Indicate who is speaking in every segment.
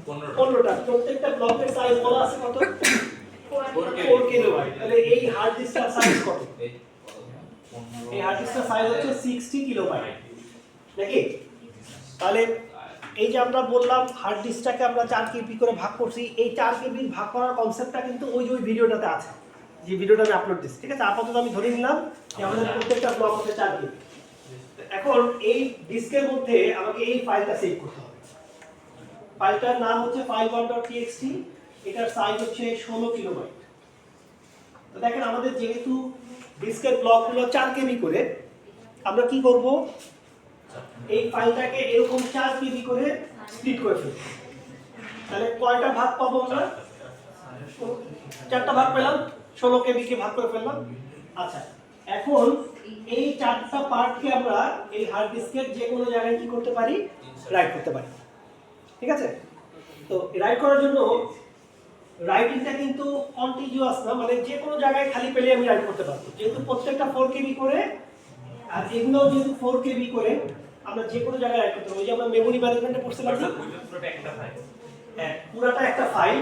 Speaker 1: 15টা। প্রত্যেকটা ব্লকের সাইজ বলা আছে কত? 4 কিলোবাইট। তাহলে এই হার্ড ডিস্কটার সাইজ কত? এই হার্ড ডিস্কটার সাইজ হচ্ছে 60 কিলোবাইট নাকি? তাহলে এই যে আমরা বললাম হার্ড ডিস্কটাকে আমরা 4 কেবি করে ভাগ করছি, এই 4 কেবি ভাগ করার কনসেপ্টটা কিন্তু ওই ভিডিওটাতে আছে, যে ভিডিওটা আমি আপলোড দিচ্ছি, ঠিক আছে? আপাতত আমি ধরে নিলাম যে আমাদের প্রত্যেকটা ব্লক হচ্ছে 4 কেবি। এখন এই ডিস্কের মধ্যে আমাকে এই ফাইলটা সেভ করতে হবে। ফাইলটার নাম হচ্ছে file1.txt, এটার সাইজ হচ্ছে 16 কিলোবাইট। তো দেখেন আমাদের যেহেতু ডিস্কের ব্লকগুলো 4 কেবি করে, আমরা কি করব, এই ফাইলটাকে এরকম 4 কেবি করে স্প্লিট করে ফেলব। তাহলে কয়টা ভাগ পাবো আমরা? 4টা ভাগ পেলাম, 16 কেবি কে ভাগ করে ফেললাম। আচ্ছা, এখন এই 4টা পার্টকে আমরা এই হার্ড ডিস্কের যে কোনো জায়গায় কি করতে পারি? রাইট করতে পারি, ঠিক আছে? তো রাইট করার জন্য রাইটিংটা কিন্তু কন্টিনিউয়াস না, মানে যে কোনো জায়গায় খালি পেলে আমি রাইট করতে পারবো, যেহেতু প্রত্যেকটা 4 কেবি করে, আর এগুলো যেহেতু 4 কেবি করে, আমরা যে কোনো জায়গায় রাইট করতে পারবো। ওই যে আমরা মেমরি ম্যানেজমেন্টে পড়ছিলাম না, পুরোটা একটা ফাইল। হ্যাঁ, পুরোটা একটা ফাইল,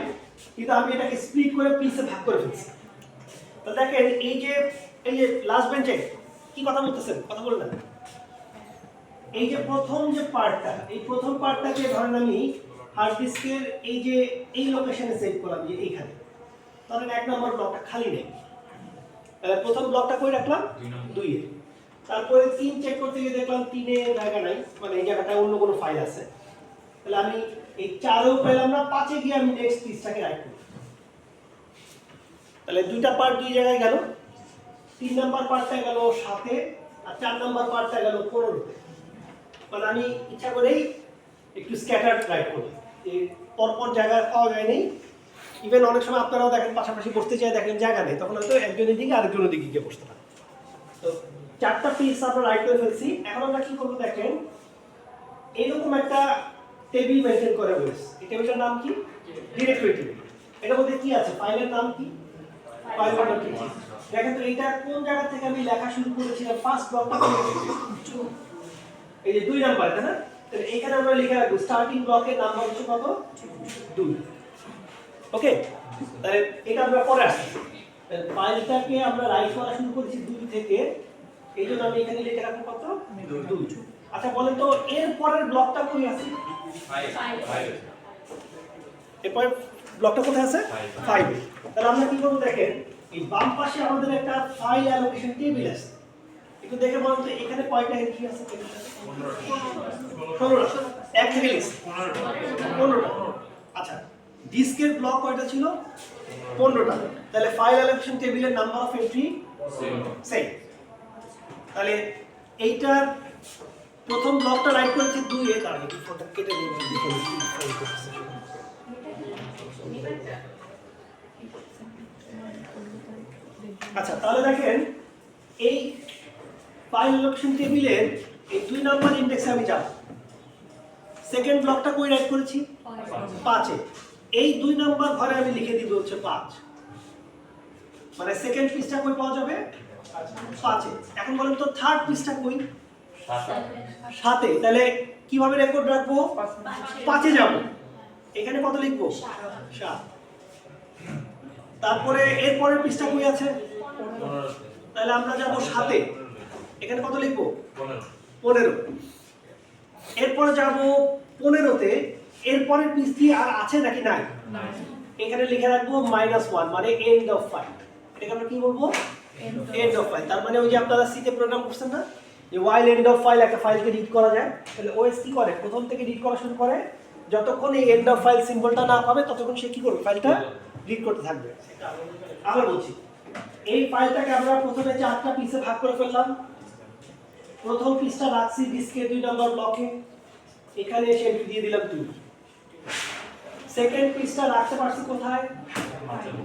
Speaker 1: কিন্তু আমি এটাকে স্প্লিট করে পিসে ভাগ করে ফেলছি। তো দেখেন এই যে লাস্ট বেঞ্চে কি কথা বলতেছেন, কথা বললেন? এই যে প্রথম যে পার্টটা, এই প্রথম পার্টটাকে ধরেন আমি হার্ড ডিস্কের এই লোকেশনে সেভ করলাম, যে এইখানে। ধরেন 1 নম্বর ব্লকটা খালি নেই, প্রথম ব্লকটা কই রাখলাম? 2 এ। তারপরে 3 চেক করতে গিয়ে দেখলাম 3 এ জায়গা নাই, মানে এই জায়গাটায় অন্য কোনো ফাইল আছে। তাহলে আমি এই 4 এও পেলাম না, 5 এ গিয়ে আমি নেক্সট পিসটাকে রাইট করব। তাহলে দুইটা পার্ট দুই জায়গায় গেল, 3 নাম্বার পার্টটা গেল 7 এ, আর 4 নাম্বার পার্টটা গেল 15 তে। মানে আমি ইচ্ছা করেই একটু স্ক্যাটার রাইট করলাম, এই পরপর জায়গা পাওয়া যায় নাই। ইভেন অনেক সময় আপনারাও দেখেন পাশাপাশি বসতে চাই, দেখেন জায়গা নেই, তখন হয়তো একজনের দিকে আরেকজনের দিকে গিয়ে বসতে পারে। তো 4টা পিস আমরা রাইট করে ফেলছি। এখন আমরা কি করবো দেখেন, এরকম একটা টেবিল মেনটেন করে বলেছি। এই টেবিলটার নাম কি? Directory table. এটার মধ্যে কি আছে? ফাইলের নাম কি? file1.txt। দেখেন তো এইটা কোন জায়গা থেকে আমি লেখা শুরু করেছিলাম? ফার্স্ট ব্লকটা এই যে 2 নাম্বার, তাই না? তাহলে এখানে আমরা লিখে রাখবো স্টার্টিং ব্লকের নাম্বার হচ্ছে কত? 2। ওকে, তাহলে এটা আমরা পরে আসছি। ফাইলটাকে আমরা রাইট করা শুরু করেছি 2 থেকে, এই জন্য আমি এখানে লিখে রাখবো কত? 2। আচ্ছা বলেন তো এর পরের ব্লকটা কই আছে? 5। এরপর ব্লকটা কোথায় আছে? 5 এ। তাহলে আমরা কি করব দেখেন, এই বাম পাশে আমাদের একটা ফাইল অ্যালোকেশন টেবিল আছে। একটু দেখে বলুন তো এখানে কয়টা এন্ট্রি আছে? 15টা। এক থেকে লিখছি 15টা। আচ্ছা, ডিস্কের ব্লক কয়টা ছিল? 15টা। তাহলে ফাইল অ্যালোকেশন টেবিলের নাম্বার অফ এন্ট্রি সেম। তাহলে এইটার প্রথম ব্লকটা রাইট করেছি 2 এ, তার আগে ফোনটা কেটে নিয়ে লিখে নিচ্ছি। আচ্ছা, তাহলে দেখেন এই ফাইল অ্যালোকেশন টেবিলের এই 2 নাম্বার ইনডেক্সে আমি যাব। সেকেন্ড ব্লকটা কই রাইট করেছি? 5 এ। এই 2 নাম্বার ঘরে আমি লিখে দিব হচ্ছে 5। মানে সেকেন্ড পিসটা কই পাওয়া যাবে? 5 এ। এখন বলেন তো থার্ড পিসটা কই? 7 এ। তাহলে কিভাবে রেকর্ড রাখবো? 5 এ যাব, এখানে কত লিখবো? 7। তারপরে এর পরের পিসটা কই আছে? 15। তাহলে আমরা যাব 7 এ, এখানে কত লিখবো? 15। এরপরে যাব 15 তে, এরপরের পিস কি আর আছে নাকি নাই? এখানে লিখে রাখবো -1, মানে এন্ড অফ ফাইল। এটাকে আমরা কি বলবো? End of file. তার মানে ওই যে আপনারা সি তে প্রোগ্রাম করছেন না, যে while end of file, একটা ফাইলকে রিড করা যায়, তাহলে ওএস কি করে? প্রথম থেকে রিড করা শুরু করে, যতক্ষণ এই এন্ড অফ ফাইল সিম্বলটা না পাবে ততক্ষণ সে কি করবে? ফাইলটা রিড করতে থাকবে। আবার বলছি, এই ফাইলটাকে আমরা প্রথমে 4টা পিসে ভাগ করে ফেললাম। প্রথম পিসটা রাখছি ডিস্কের 2 নম্বর ব্লকে, এখানে এসে এন্ট্রি দিয়ে দিলাম 2। সেকেন্ড পিসটা রাখতে পারছি কোথায়?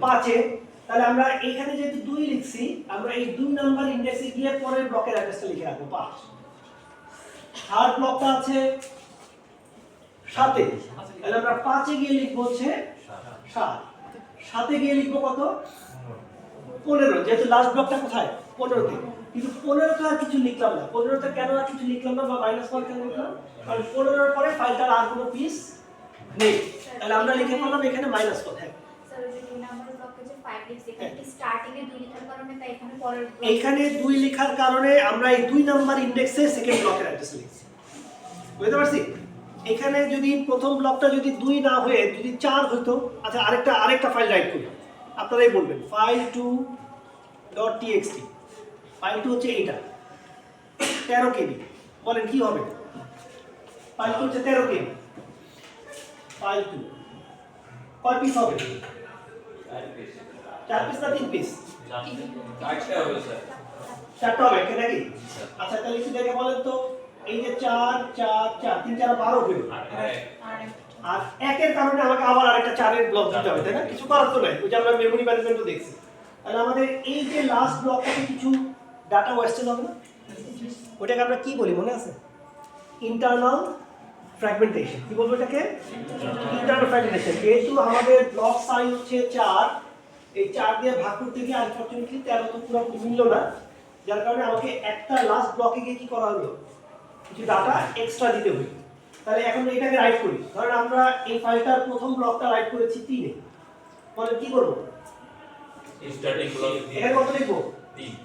Speaker 1: 5 এ। তাহলে আমরা এখানে যেহেতু 2 লিখছি, আমরা এই 2 নাম্বার ইনডেক্সে গিয়ে পরের ব্লকের অ্যাড্রেসটা লিখে রাখবো 5। থার্ড ব্লকটা আছে 7 এ। তাহলে আমরা 5 এ গিয়ে লিখবো হচ্ছে 7। 7 এ গিয়ে লিখবো কত? 15। যেহেতু লাস্ট ব্লকটা কোথায়? 15 তে। কিন্তু 15 তে আর কিছু লিখলাম না। 15 তে কেন আর কিছু লিখলাম না বা -1 কেন লিখলাম? কারণ 15 এর পরে ফাইলটার আর কোনো পিস নেই। তাহলে আমরা লিখে ফেললাম এখানে -1। হ্যাঁ
Speaker 2: স্যার ওই যে 2 নাম্বার ব্লকে যে 5 লিখছি এখানে কি স্টার্টিং এ 2 লেখার কারণে তাই এখানে পরের
Speaker 1: এইখানে 2 লেখার কারণে আমরা এই 2 নাম্বার ইনডেক্সে সেকেন্ড ব্লকের অ্যাড্রেস লিখছি। বুঝতে পারছি? এখানে যদি প্রথম ব্লকটা যদি 2 না হয়ে যদি 4 হতো, আচ্ছা আরেকটা ফাইল রাইট করি, আপনারাই বলবেন file2.txt। ফাইল 2 হচ্ছে এইটা 13 কেবি, বলেন কি হবে? ফাইল 2 হচ্ছে 13 কেবি। ফাইল 2 কয় পিস হবে? 4 পিস না 3 পিস?
Speaker 3: 4টা হবে স্যার।
Speaker 1: 4টা হবে কি নাকি? আচ্ছা তাহলে কি দেখে বলেন তো, এই যে 4 4 4 3 4 12 হলো, আর একের কারণে আমাকে আবার আরেকটা 4 এর ব্লক দিতে হবে, তাই না? কিছু করার তো নাই, ওই যে আমরা মেমরি ম্যানেজমেন্টও দেখছি। তাহলে আমাদের এই যে লাস্ট ব্লকটাতে কিছু ডাটা ওয়েস্টেজ হবে না? ওটাকে আমরা কি বলি মনে আছে? Internal fragmentation. কি বলবো এটাকে? Internal fragmentation. যেহেতু আমাদের ব্লক সাইজ হচ্ছে 4, এই 4 দিয়ে ভাগ করতে গিয়ে আনফরচুনেটলি 13 তো পুরোপুরি মিলল না, যার কারণে আমাকে একটা লাস্ট ব্লকে গিয়ে কি করা হলো, কিছু ডাটা এক্সট্রা দিতে হলো। তাহলে এখন এটাকে রাইট করি। ধরেন আমরা এই ফাইলটার প্রথম ব্লকটা রাইট করেছি 3 এ, বলে কি করব?
Speaker 3: স্টার্টিং ব্লক
Speaker 1: এখানে কত লিখবো?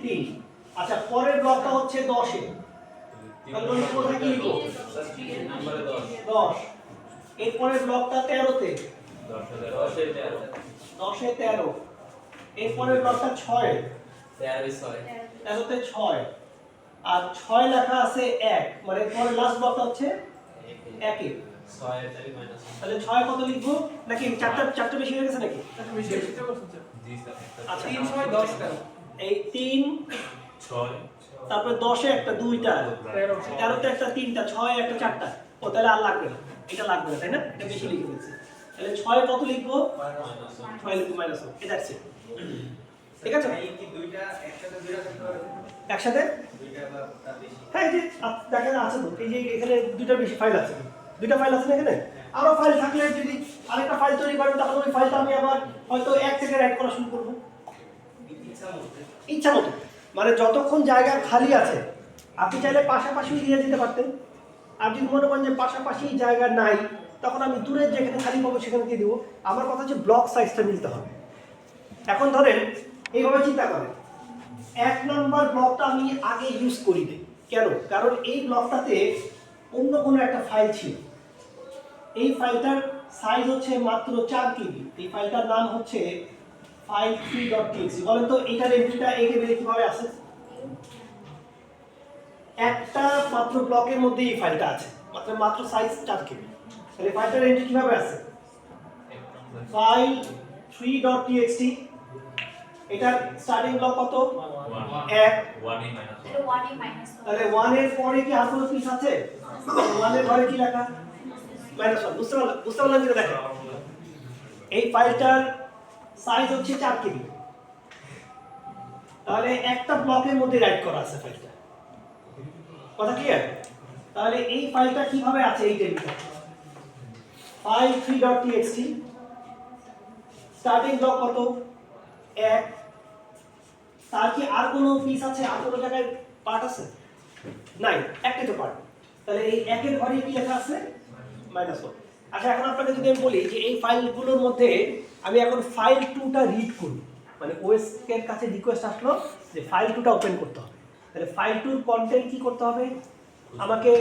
Speaker 1: 3। আচ্ছা পরের ব্লকটা হচ্ছে 10 এ, তাহলে আমি কোথায় কি লিখবো?
Speaker 3: নম্বরে 10।
Speaker 1: 10। এরপরের ব্লকটা 13 তে,
Speaker 3: 10 এ 13।
Speaker 1: 10 এ 13। এরপরের ব্লকটা 6 এ,
Speaker 3: 13 এ 6।
Speaker 1: 13 তে 6। আর 6 লেখা আছে 1, মানে পরের লাস্ট ব্লকটা হচ্ছে 1 এ।
Speaker 3: 6 এর তাহলে মাইনাস।
Speaker 1: তাহলে 6 কত লিখবো? নাকি চারটা বেশি হয়ে গেছে নাকি?
Speaker 3: জি স্যার।
Speaker 1: আচ্ছা 3 6 10 টা, এই 3
Speaker 3: 6
Speaker 1: তারপরে 10 এ একটা 2টা, 13 তে একটা 3টা, 6 এ একটা 4টা। ও তাহলে আর লাগবে না, এটা লাগবে না, তাই না? এটা বেশি লিখে ফেলছি। তাহলে 6 কত লিখবো?
Speaker 3: মাইনাস।
Speaker 1: 6 লিখবো -1। এটা আছে, ঠিক আছে?
Speaker 4: এই কি দুইটা একসাথে দুইটা করতে পারবে?
Speaker 1: একসাথে?
Speaker 4: দুইটা বা তার বেশি?
Speaker 1: হ্যাঁ এই যে দেখেন আছে তো, এই যে এখানে দুইটার বেশি ফাইল আছে, দুইটা ফাইল আছে না এখানে? আরো ফাইল থাকলে যদি আরেকটা ফাইল তৈরি করেন, তাহলে ওই ফাইলটা আমি আবার হয়তো 1 থেকে রাইট করা শুরু করবো ইচ্ছা মতো। মানে যতক্ষণ জায়গা খালি আছে আপনি চাইলে পাশাপাশি দিয়ে দিতে পারতেন, আর যদি মনে করেন যে পাশাপাশি জায়গা নাই, তখন আমি দূরের যেখানে খালি পাবো সেখানে দিয়ে দিব। আমার কথা হচ্ছে ব্লক সাইজটা মিলতে হবে। এখন ধরেন এইভাবে চিন্তা করেন, 1 নম্বর ব্লকটা আমি আগে ইউজ করি নি কেন? কারণ এই ব্লকটাতে অন্য কোনো একটা ফাইল ছিল, এই ফাইলটার সাইজ হচ্ছে মাত্র 4 কেবি। এই ফাইলটার নাম হচ্ছে file3.txt। বলেন তো এটার এন্ট্রিটা এই কেবিতে কিভাবে আসে? একটা মাত্র ব্লকের মধ্যে এই ফাইলটা আছে, মাত্র সাইজ 4 কেবি। তাহলে ফাইলটার এন্ট্রি কিভাবে আসে? file3.txt। এটার স্টার্টিং ব্লক কত? 1।
Speaker 3: 1 এ মাইনাস।
Speaker 2: তাহলে 1 এ মাইনাস।
Speaker 1: তাহলে 1 এর পরে কি আর কোনো পিস আছে? 1 এর পরে কি লেখা? -1। বুঝতে পারলাম কিনা দেখেন। এই ফাইলটার সাইজ হচ্ছে 4 কেবি, তাহলে একটা ব্লকের মধ্যে রাইট করা আছে ফাইলটা। কথা ক্লিয়ার? তাহলে এই ফাইলটা কিভাবে আছে এই টেবিলটা? file3.txt, স্টার্টিং ব্লক কত? 1। তার কি আর কোনো পিস আছে, আর কোনো জায়গায় পার্ট আছে? নাই, একটাই তো পার্ট। তাহলে এই 1 এর ঘরে কি লেখা আছে? -1। আচ্ছা এখন আপনাকে যদি আমি বলি যে এই ফাইলগুলোর মধ্যে আমি এখন ফাইল 2টা রিড করি, মানে ওএস এর কাছে রিকোয়েস্ট আসলো যে ফাইল 2টা ওপেন করতে হবে, তাহলে ফাইল 2 এর কন্টেন্ট কি করতে হবে? আমাকে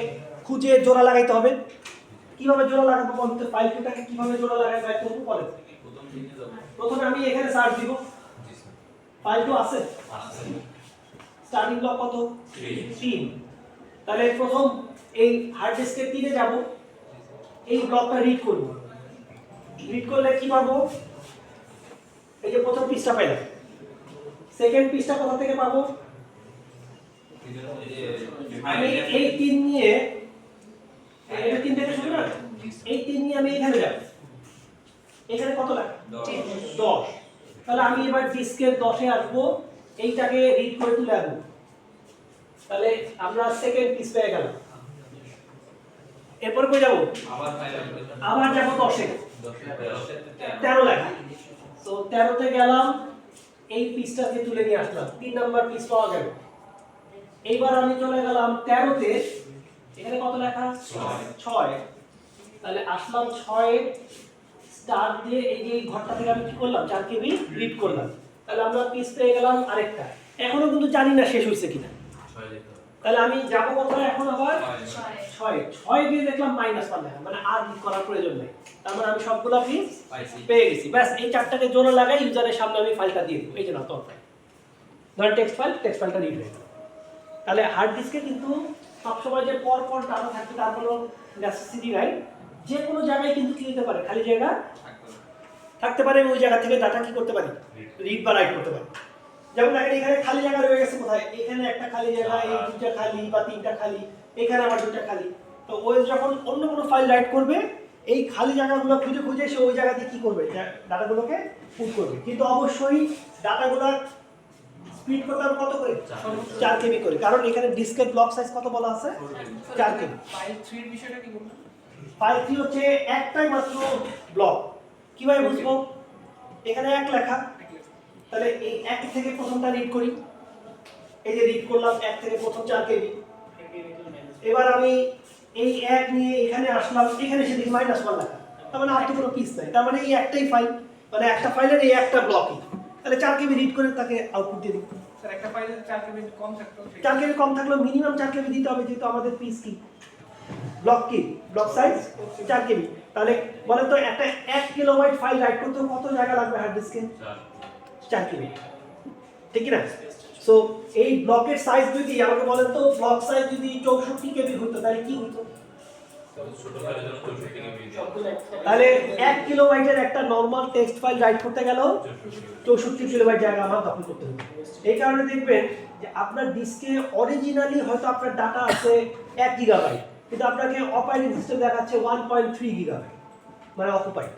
Speaker 1: খুঁজে জোড়া লাগাইতে হবে। কিভাবে জোড়া লাগাবো? বলতে ফাইল 2টাকে কিভাবে জোড়া লাগাই বাইর করব বলেন।
Speaker 3: প্রথম দিকে যাব।
Speaker 1: প্রথমে আমি এখানে সার্চ দিব,
Speaker 3: জি স্যার।
Speaker 1: ফাইল 2 আছে,
Speaker 3: আছে।
Speaker 1: স্টার্টিং ব্লক কত?
Speaker 3: 3।
Speaker 1: 3। তাহলে প্রথম এই হার্ড ডিস্কের 3 এ যাব, এই ব্লকটা রিড করব। রিড করলে কি পাবো? এই যে প্রথম পৃষ্ঠা পাইলাম। সেকেন্ড পৃষ্ঠা কোথা থেকে পাবো? আমি এই 3 নিয়ে, এটা 3 থেকে শুরু না, এই 3 নিয়ে আমি এখানে যাব। এখানে কত লাগে? 10। তাহলে আমি এবার ডিস্কের 10 এ আসবো, এইটাকে রিড করে তুলে আনবো। তাহলে আমরা সেকেন্ড পিস পেয়ে গেলাম। এরপর কই যাব?
Speaker 3: আবার ফাইল আসবে।
Speaker 1: আবার যাব 10 এ,
Speaker 3: 13
Speaker 1: লেখা। সো 13 তে গেলাম, এই পিসটাকে তুলে নিয়ে আসলাম, 3 নাম্বার পিস পাওয়া গেল। এইবার আমি চলে গেলাম 13 তে, এখানে কত লেখা? 6। তাহলে আসলাম 6 এ, স্টার দিয়ে এই যে এই ঘরটা থেকে আমি কি করলাম 4 কেবি রিড করলাম, তাহলে আমরা পিস পেয়ে গেলাম আরেকটা। এখনো কিন্তু জানি না শেষ হয়েছে কিনা,
Speaker 3: ছয় যেতে হবে।
Speaker 1: তাহলে আমি যাবো কোথায় এখন আবার
Speaker 3: ছয়।
Speaker 1: 6 দিয়ে দেখলাম -1 লেখা, মানে আর রিড করার প্রয়োজন নেই। তার মানে আমি সবগুলা পিস
Speaker 3: পাইছি।
Speaker 1: পেয়ে গেছি। ব্যাস এই চারটাকে জোড়া লাগাই ইউজারের সামনে আমি ফাইলটা দিয়ে দেবো। এই যে না তোর ফাইল, ধর টেক্সট ফাইলটা রিড হয়ে গেল। তাহলে হার্ড ডিস্কে কিন্তু সবসময় যে পর ডাটা থাকবে তার কোনো নেসেসিটি নাই। যে কোনো জায়গায় কিন্তু কি হতে পারে, খালি জায়গা থাকতে পারে, ওই জায়গা থেকে ডাটা কি করতে পারি, রিড বা রাইট করতে পারি। যেমন দেখেন এখানে খালি জায়গা রয়ে গেছে কোথায়, এখানে একটা খালি জায়গা, এই দুটো খালি বা তিনটা খালি, এখানে আবার দুটো খালি। তো ওই যখন অন্য কোনো ফাইল রাইট করবে, এই খালি জায়গাগুলো খুঁজে খুঁজে সে ওই জায়গা দিয়ে কি করবে, ডাটাগুলোকে পুট করবে। কিন্তু অবশ্যই ডাটাগুলো স্পিড করতে হবে কত করে, 4 কেবি করে, কারণ এখানে ডিস্কের ব্লক সাইজ কত বলা আছে, 4 কেবি।
Speaker 4: ফাইল 3 এর বিষয়টা কি বলবো?
Speaker 1: ফাইল 3 হচ্ছে একটাই মাত্র ব্লক। কিভাবে বুঝবো, এখানে এক লেখা, তাহলে এই এক থেকে প্রথমটা রিড করি, এই যে রিড করলাম এক থেকে প্রথম 4 কেবি। এবার আমি এই এক নিয়ে এখানে আসলাম, এখানে এসে দেখি -1 লেখা, তার মানে আর তো কোনো পিস নাই, তার মানে এই একটাই ফাইল, মানে একটা ফাইলের এই একটা ব্লকই, তাহলে 4 কেবি রিড করে তাকে আউটপুট দিয়ে দিই।
Speaker 4: স্যার একটা ফাইলে 4 কেবি কম থাকতো
Speaker 1: 4 কেবি কম থাকলেও মিনিমাম 4 কেবি দিতে হবে, যেহেতু আমাদের পিস কি ব্লক কি ব্লক সাইজ 4 কেবি। তাহলে বলেন তো একটা 1 কিলোবাইট ফাইল রাইট করতে কত জায়গা লাগবে হার্ড ডিস্কে, 4 কেবি, ঠিক কি না? সো এই ব্লকের সাইজ যদি আমাকে বলেন তো ব্লক সাইজ যদি 64 কেবি হতো তাহলে কি হতো,
Speaker 3: ছোট ফাইলের জন্য 64 কেবি দিয়ে
Speaker 1: তাহলে 1 কিলোবাইটের একটা নরমাল টেক্সট ফাইল রাইট করতে গেল 64 কিলোবাইট জায়গা আমার দখল করতে হবে। এই কারণে দেখবেন যে আপনার ডিস্কে অরিজিনালি হয়তো আপনার ডাটা আছে 1 গিগাবাইট, কিন্তু আপনাকে অপারেটিং সিস্টেম দেখাচ্ছে 1.3 গিগাবাইট, মানে অকুপাইড।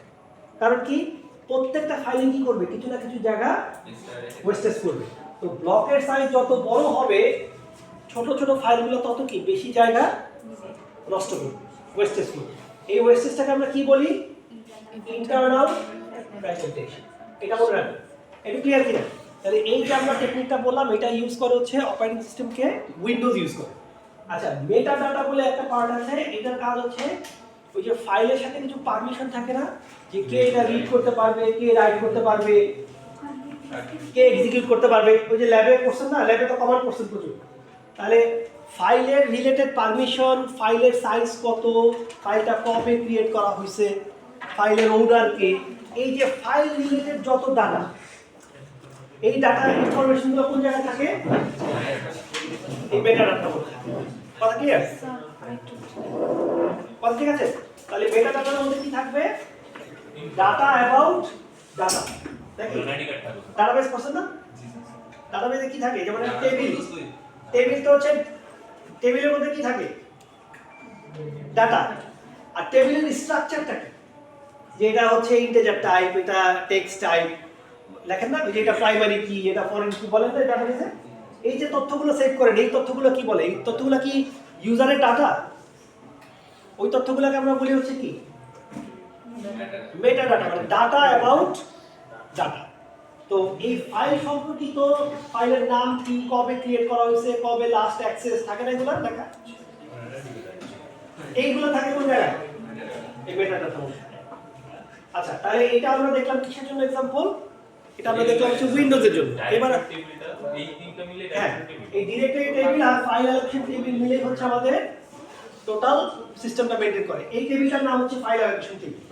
Speaker 1: কারণ কি, প্রত্যেকটা ফাইলে কি করবে, কিছু না কিছু জায়গা ওয়েস্টেজ করবে। তো ব্লকের সাইজ যত বড় হবে, ছোট ছোট ফাইলগুলো তত কি বেশি জায়গা নষ্ট করবে, ওয়েস্টেজ করবে। এই ওয়েস্টেজটাকে আমরা কি বলি, ইন্টারনাল প্রেজেন্টেশন। এটা মনে রাখবেন, এটা ক্লিয়ার কিনা? তাহলে এই যে আমরা টেকনিকটা বললাম, এটা ইউজ করে হচ্ছে অপারেটিং সিস্টেমকে উইন্ডোজ ইউজ করে। আচ্ছা, মেটা ডাটা বলে একটা পার্ট আছে, এটার কাজ হচ্ছে ওই যে ফাইলের সাথে কিছু পারমিশন থাকে না, যে কে এটা রিড করতে পারবে, কে রাইট করতে পারবে, কে এক্সিকিউট করতে পারবে। ওই যে ল্যাবে করছেন না, ল্যাবে তো কমান্ড করছেন প্রচুর। তাহলে ফাইলের রিলেটেড পারমিশন, ফাইলের সাইজ কত, ফাইলটা কবে ক্রিয়েট করা হয়েছে, ফাইলের ওনার কে, এই যে ফাইল রিলেটেড যত ডাটা, এই ডাটা ইনফরমেশনগুলো কোন জায়গায় থাকে, এই মেটা ডাটা বলে। কথা ক্লিয়ার? কথা ঠিক আছে? তাহলে মেটা ডাটার মধ্যে কি থাকবে, ডাটা অ্যাবাউট ডাটা। দেখি ডাটাবেস পড়ছেন না, ডাটাবেসে কি থাকে, যেমন একটা টেবিল, টেবিল তো হচ্ছে টেবিলের মধ্যে কি থাকে, ডাটা। আর টেবিলের স্ট্রাকচারটা কি, যে এটা হচ্ছে ইন্টিজার টাইপ, এটা টেক্সট টাইপ, লেখেন না, যে এটা প্রাইমারি কি, এটা ফরেন কি বলেন না ডাটাবেসে। এই যে তথ্যগুলো সেভ করেন, এই তথ্যগুলো কি বলে, এই তথ্যগুলো কি ইউজারের ডাটা, ওই তথ্যগুলোকে আমরা বলি হচ্ছে কি মেটা ডাটা, মানে ডাটা অ্যাবাউট ডাটা। তো এই ফাইল সম্পর্কিত ফাইলের নাম কি, কবে ক্রিয়েট করা হয়েছে, কবে লাস্ট অ্যাক্সেস, থাকে না এগুলো দেখা, এইগুলো থাকে কোন জায়গায়, এই মেটা ডাটা। আচ্ছা, তাহলে এটা আমরা দেখলাম কিসের জন্য एग्जांपल, এটা আমরা দেখলাম হচ্ছে উইন্ডোজের জন্য। এবার
Speaker 3: এই তিনটা মিলে
Speaker 1: হ্যাঁ, এই ডিরেক্টরি টেবিল আর ফাইল অ্যালোকেশন টেবিল মিলে হচ্ছে আমাদের টোটাল সিস্টেমটা মেইনটেইন করে। এই টেবিলটার নাম হচ্ছে ফাইল অ্যালোকেশন টেবিল।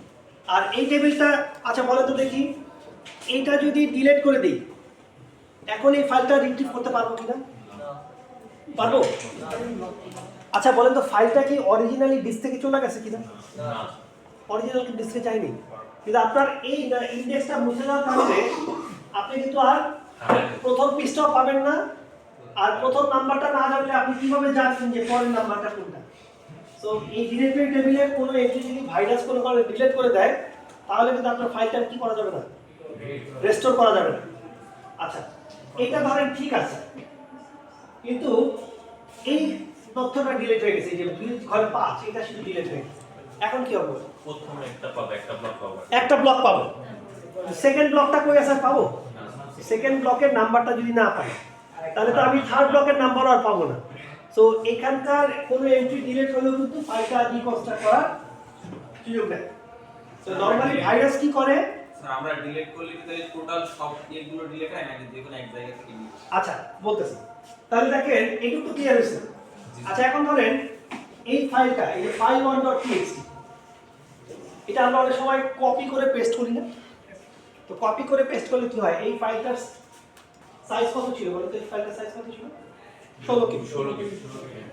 Speaker 1: আর এই টেবিলটা, আচ্ছা বলেন তো দেখি, এইটা যদি ডিলিট করে দিই, এখন এই ফাইলটা রিট্রিভ করতে পারবো কিনা, পারবো? আচ্ছা বলেন তো ফাইলটা কি অরিজিনালি ডিস্ক থেকে চলে গেছে কিনা,
Speaker 3: না
Speaker 1: অরিজিনাল কি ডিস্কে যায়নি, কিন্তু আপনার এই ইন্ডেক্সটা মুছে যাওয়ার কারণে আপনি কিন্তু আর প্রথম পৃষ্ঠাও পাবেন না, আর প্রথম নাম্বারটা না জানলে আপনি কিভাবে জানবেন যে পরের নাম্বারটা কোনটা। সো এই ডিরেক্টরি টেবিলে কোনো এন্ট্রি যদি ভাইরাস কোনো কারণে ডিলিট করে দেয়, তাহলে কিন্তু আপনার ফাইলটা কি করা যাবে না, রেস্টোর করা যাবে না। আচ্ছা, এটা ধরেন ঠিক আছে, কিন্তু এই তথ্যটা ডিলিট হয়ে গেছে, যে 2.5 এটা শুধু ডিলিট হয়ে গেছে, এখন কি হবে,
Speaker 3: প্রথমে একটা পাবো, একটা ব্লক পাবো,
Speaker 1: একটা ব্লক পাবো, সেকেন্ড ব্লকটা কই আছে পাবো, সেকেন্ড ব্লকের নাম্বারটা যদি না পাই, তাহলে তো আমি থার্ড ব্লকের নাম্বার আর পাবো না। সো এখানকার কোনো এন্ট্রি ডিলিট হলেও কিন্তু ফাইলটা রিকনস্ট্রাক্ট করার সুযোগ নেই। তো নরমালি ভাইরাস কি করে?
Speaker 5: স্যার আমরা ডিলিট করলে কি তাহলে টোটাল সব এগুলো ডিলিট হয় নাকি যে কোনো এক জায়গা থেকে ডিলিট?
Speaker 1: আচ্ছা বলতেছি, তাহলে দেখেন এইটুকু তো ক্লিয়ার হয়েছে। আচ্ছা এখন ধরেন এই ফাইলটা, এই যে file1.txt, এটা আমরা অনেক সময় কপি করে পেস্ট করি না? তো কপি করে পেস্ট করলে কি হয়, এই ফাইলটার সাইজ কত ছিল বলতো? এই ফাইলটার সাইজ কত ছিল? 16 কেবি।
Speaker 3: 16 কেবি।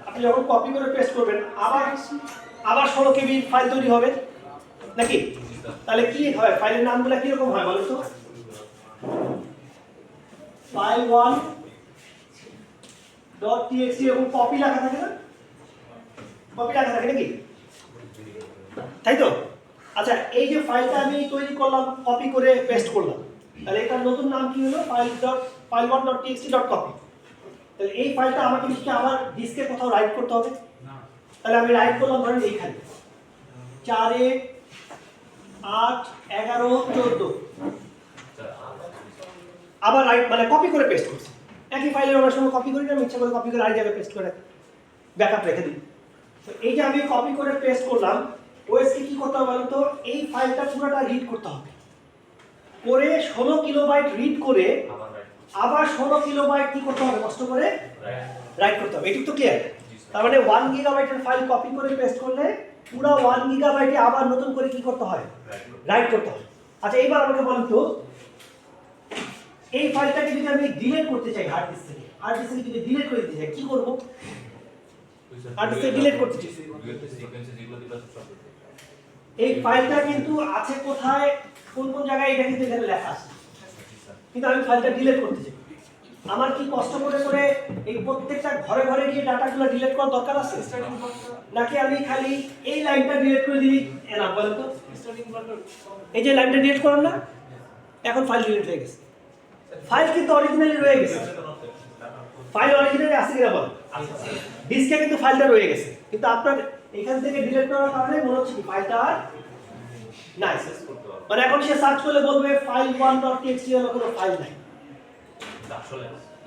Speaker 1: আপনি যখন কপি করে পেস্ট করবেন আবার 16 কেবি ফাইল তৈরি হবে নাকি? তাহলে কি হয়, ফাইলের নামগুলো কি রকম হয় বলতো? file1.txt এরকম কপি লেখা থাকে না? কপি লেখা থাকে নাকি? তাই তো? আচ্ছা এই যে ফাইলটা আমি তৈরি করলাম, কপি করে পেস্ট করলাম, তাহলে এটার নতুন নাম কি হলো? file1.txt.copy। তাহলে এই ফাইলটা আমাকে কি আবার ডিস্কে কোথাও রাইট করতে হবে? তাহলে আমি রাইট করলাম ধরেন এইখানে 4 8 11 14, আবার রাইট মানে কপি করে পেস্ট করছি। একই ফাইলের অনেক সময় কপি করি না, আমি ইচ্ছা করে কপি করে আরেক জায়গায় পেস্ট করে ব্যাকআপ রেখে দিই। তো এই যে আমি কপি করে পেস্ট করলাম, ওএস কে কি করতে হবে বলুন তো? এই ফাইলটা পুরোটা রিড করতে হবে, করে 16 কিলোবাইট রিড করে আবার 16 কিলোবাইট কি করতে হবে? কষ্ট করে রাইট করতে হবে। এটুকু তো ক্লিয়ার? তার মানে 1 গিগাবাইটের ফাইল কপি করে পেস্ট করলে পুরো 1 গিগাবাইটে আবার নতুন করে কি করতে হয়? রাইট করতে হয়। আচ্ছা এইবার আমাকে বলুন তো, এই ফাইলটাকে যদি আমি ডিলিট করতে চাই হার্ড ডিস্ক থেকে, হার্ড ডিস্ক থেকে যদি ডিলিট করে দিতে চাই কি করব? হার্ড ডিস্ক থেকে ডিলিট করতে চাই,
Speaker 3: সিকোয়েন্সে যেগুলো দিবা সব
Speaker 1: এই ফাইলটা কিন্তু আছে কোথায়, কোন কোন জায়গায়, এটা কিন্তু এখানে লেখা আছে, কিন্তু আমি ফাইলটা ডিলিট করতে চাই। আমার কি কষ্ট করে করে এই প্রত্যেকটা ঘরে ঘরে গিয়ে ডাটাগুলো ডিলিট করার দরকার আছে? নাকি আমি খালি এই লাইনটা ডিলিট করে দিই এনাফ বলেন তো? এই যে লাইনটা ডিলিট করলাম না, এখন ফাইল ডিলিট হয়ে গেছে। ফাইল কিন্তু অরিজিনালি রয়ে গেছে, ফাইল অরিজিনালি আছে কিনা বলেন? ডিস্কে কিন্তু ফাইলটা রয়ে গেছে, কিন্তু আপনার এখান থেকে ডিলিট করার কারণে মনে হচ্ছে কি ফাইলটা আর নাই। মানে এখন সে সার্চ করলে বলবে file1.txt এর কোনো ফাইল নাই।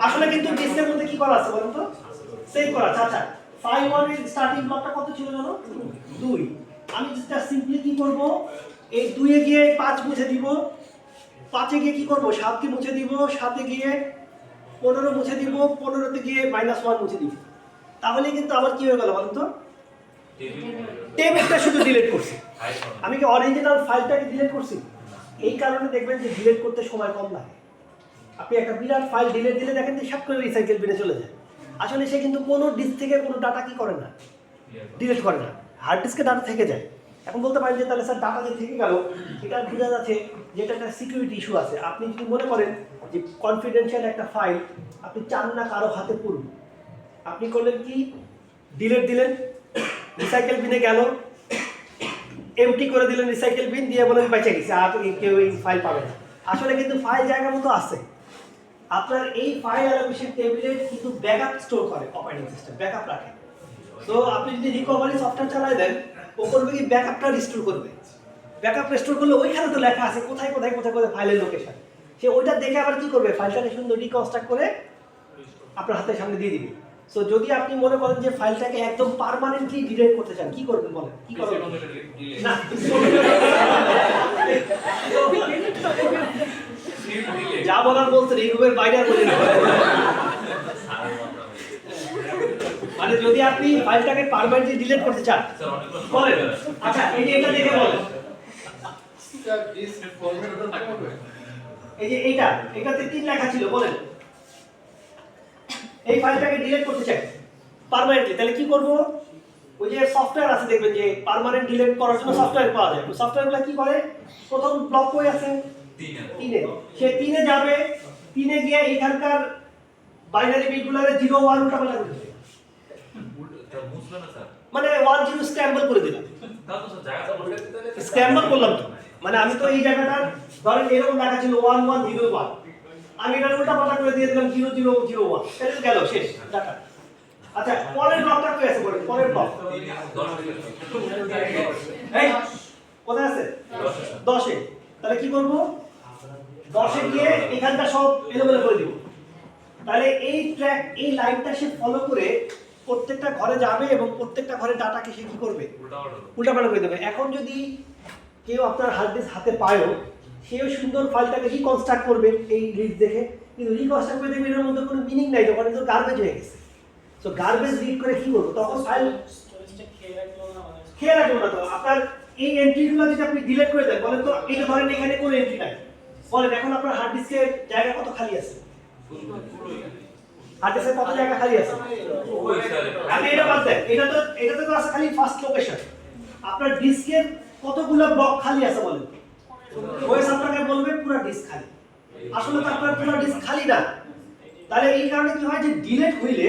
Speaker 1: আসলে কিন্তু ডিস্কের মধ্যে কি করা আছে বলেন তো? সেভ করা আছে। আচ্ছা file1 এর স্টার্টিং ব্লকটা কত ছিল জানো? 2। আমি যেটা সিম্পলি কি করব, এই 2 এ গিয়ে 5 মুছে দিব, 5 এ গিয়ে কি করব 7 কে মুছে দিব, 7 এ গিয়ে 15 মুছে দিব, 15 তে গিয়ে -1 মুছে দিব। তাহলে কিন্তু আবার কি হয়ে গেল বলেন তো? টেবিলটা শুধু ডিলিট করছি, আমি কি অরিজিনাল ফাইলটাকে ডিলিট করছি? এই কারণে দেখবেন যে ডিলিট করতে সময় কম লাগে। আপনি একটা বিরাট ফাইল ডিলিট দিলে দেখেন যে সব করে রিসাইকেল বিনে চলে যায়। আসলে সে কিন্তু কোনো ডিস্ক থেকে কোনো ডাটা কি করে না, ডিলিট করে না, হার্ড ডিস্কে ডাটা থেকে যায়। এখন বলতে পারেন যে তাহলে স্যার ডাটা যে থেকে গেল, এটা বোঝা যাচ্ছে যে এটা একটা সিকিউরিটি ইস্যু আছে। আপনি যদি মনে করেন যে কনফিডেন্সিয়াল একটা ফাইল আপনি চান না কারো হাতে পড়ুন, আপনি করলেন কি, ডিলিট দিলেন, রিসাইকেল বিনে গেল, এমটি করে দিলেন রিসাইকেল বিন, দিয়ে বলেন বেঁচে গেছে, আর কেউ এই ফাইল পাবে না। আসলে কিন্তু ফাইল জায়গা মতো আছে। আপনার এই ফাইল অ্যালোকেশন টেবিলে কিন্তু ব্যাকআপ স্টোর করে অপারেটিং সিস্টেম, ব্যাকআপ রাখে। তো আপনি যদি রিকভারি সফটওয়্যার চালায় দেন, ও করবে কি ব্যাকআপটা রিস্টোর করবে। ব্যাকআপ রিস্টোর করলে ওইখানে তো লেখা আছে কোথায় কোথায় কোথায় কোথায় ফাইলের লোকেশন, সে ওইটা দেখে আবার কি করবে, ফাইলটাকে সুন্দর রিকনস্ট্রাক্ট করে আপনার হাতের সামনে দিয়ে দিবে। সো যদি আপনি মনে করেন যে ফাইলটাকে একদম পার্মানেন্টলি ডিলিট করতে চান, কি করবেন বলেন? কি করবেন? না যা বলার বলতে এই রুমের বাইরে আর বলে মানে যদি আপনি ফাইলটাকে পার্মানেন্টলি ডিলিট করতে চান বলেন। আচ্ছা এই যে এটা দেখে বলেন, এই যে এটাতে 3 লেখা ছিল বলেন, এই ফাইলটাকে ডিলিট করতে চাই পার্মানেন্টলি, তাহলে কি করব? ওই যে সফটওয়্যার আছে দেখবেন যে পার্মানেন্ট ডিলিট করার জন্য সফটওয়্যার পাওয়া যায়। সফটওয়্যারগুলো কি করে, প্রথম ব্লক কই আছে 3 এ, সে 3 এ যাবে, 3 এ গিয়ে এখানকার বাইনারি বিটগুলোরে 0 1 উল্টাপাল্টা করে দিবে, মানে 1 0 স্ক্র্যাম্বল করে দিলাম। স্ক্র্যাম্বল করলাম তো, মানে আমি তো এই জায়গাটা ধরেন এরকম লেখা ছিল 1 1 0 1, আমি এটা উল্টাপাল্টা করে দিয়ে দিলাম 0 0 0 1, তাহলে গেল শেষ ডাটা। আচ্ছা পরের ব্লকটা কই আছে বলেন? পরের ব্লক এই কোথায় আছে? 10 এ। তাহলে কি করব, 10 এ গিয়ে এখানটা সব এলোমেলো করে দিব। তাহলে এই ট্র্যাক, এই লাইনটা সে ফলো করে প্রত্যেকটা ঘরে যাবে এবং প্রত্যেকটা ঘরে ডাটাকে সে কি করবে, উল্টাপাল্টা করে দেবে। এখন যদি কেউ আপনার হার্ড ডিস্ক হাতে পায়ও, সেও সুন্দর ফাইলটাকে রিকনস্ট্রাক্ট করবে এই লিস্ট দেখে, কিন্তু রিকনস্ট্রাক্ট করে দেখবে এর মধ্যে কোনো মিনিং নাই, তখন তো গার্বেজ হয়ে গেছে। সো গার্বেজ রিড করে কি করবো, তখন ফাইল
Speaker 4: স্টোরেজটা খেয়ে রাখলো না মানে
Speaker 1: খেয়াল রাখবো না। তো আপনার এই এন্ট্রিগুলো যদি আপনি ডিলিট করে দেন, বলেন তো এটা ধরেন এখানে কোনো এন্ট্রি নাই, বলেন এখন আপনার হার্ড ডিস্কের জায়গা কত খালি আছে, হার্ড ডিস্কের কত জায়গা খালি আছে? আপনি এটা বাদ দেন, এটাতে তো আছে খালি ফার্স্ট লোকেশন। আপনার ডিস্কের কতগুলো ব্লক খালি আছে বলেন, ওএস আপনাকে বলবে পুরো ডিস্ক খালি। আসলে তো আপনার পুরো ডিস্ক খালি না। তাহলে এই কারণে কি হয় যে ডিলিট হইলে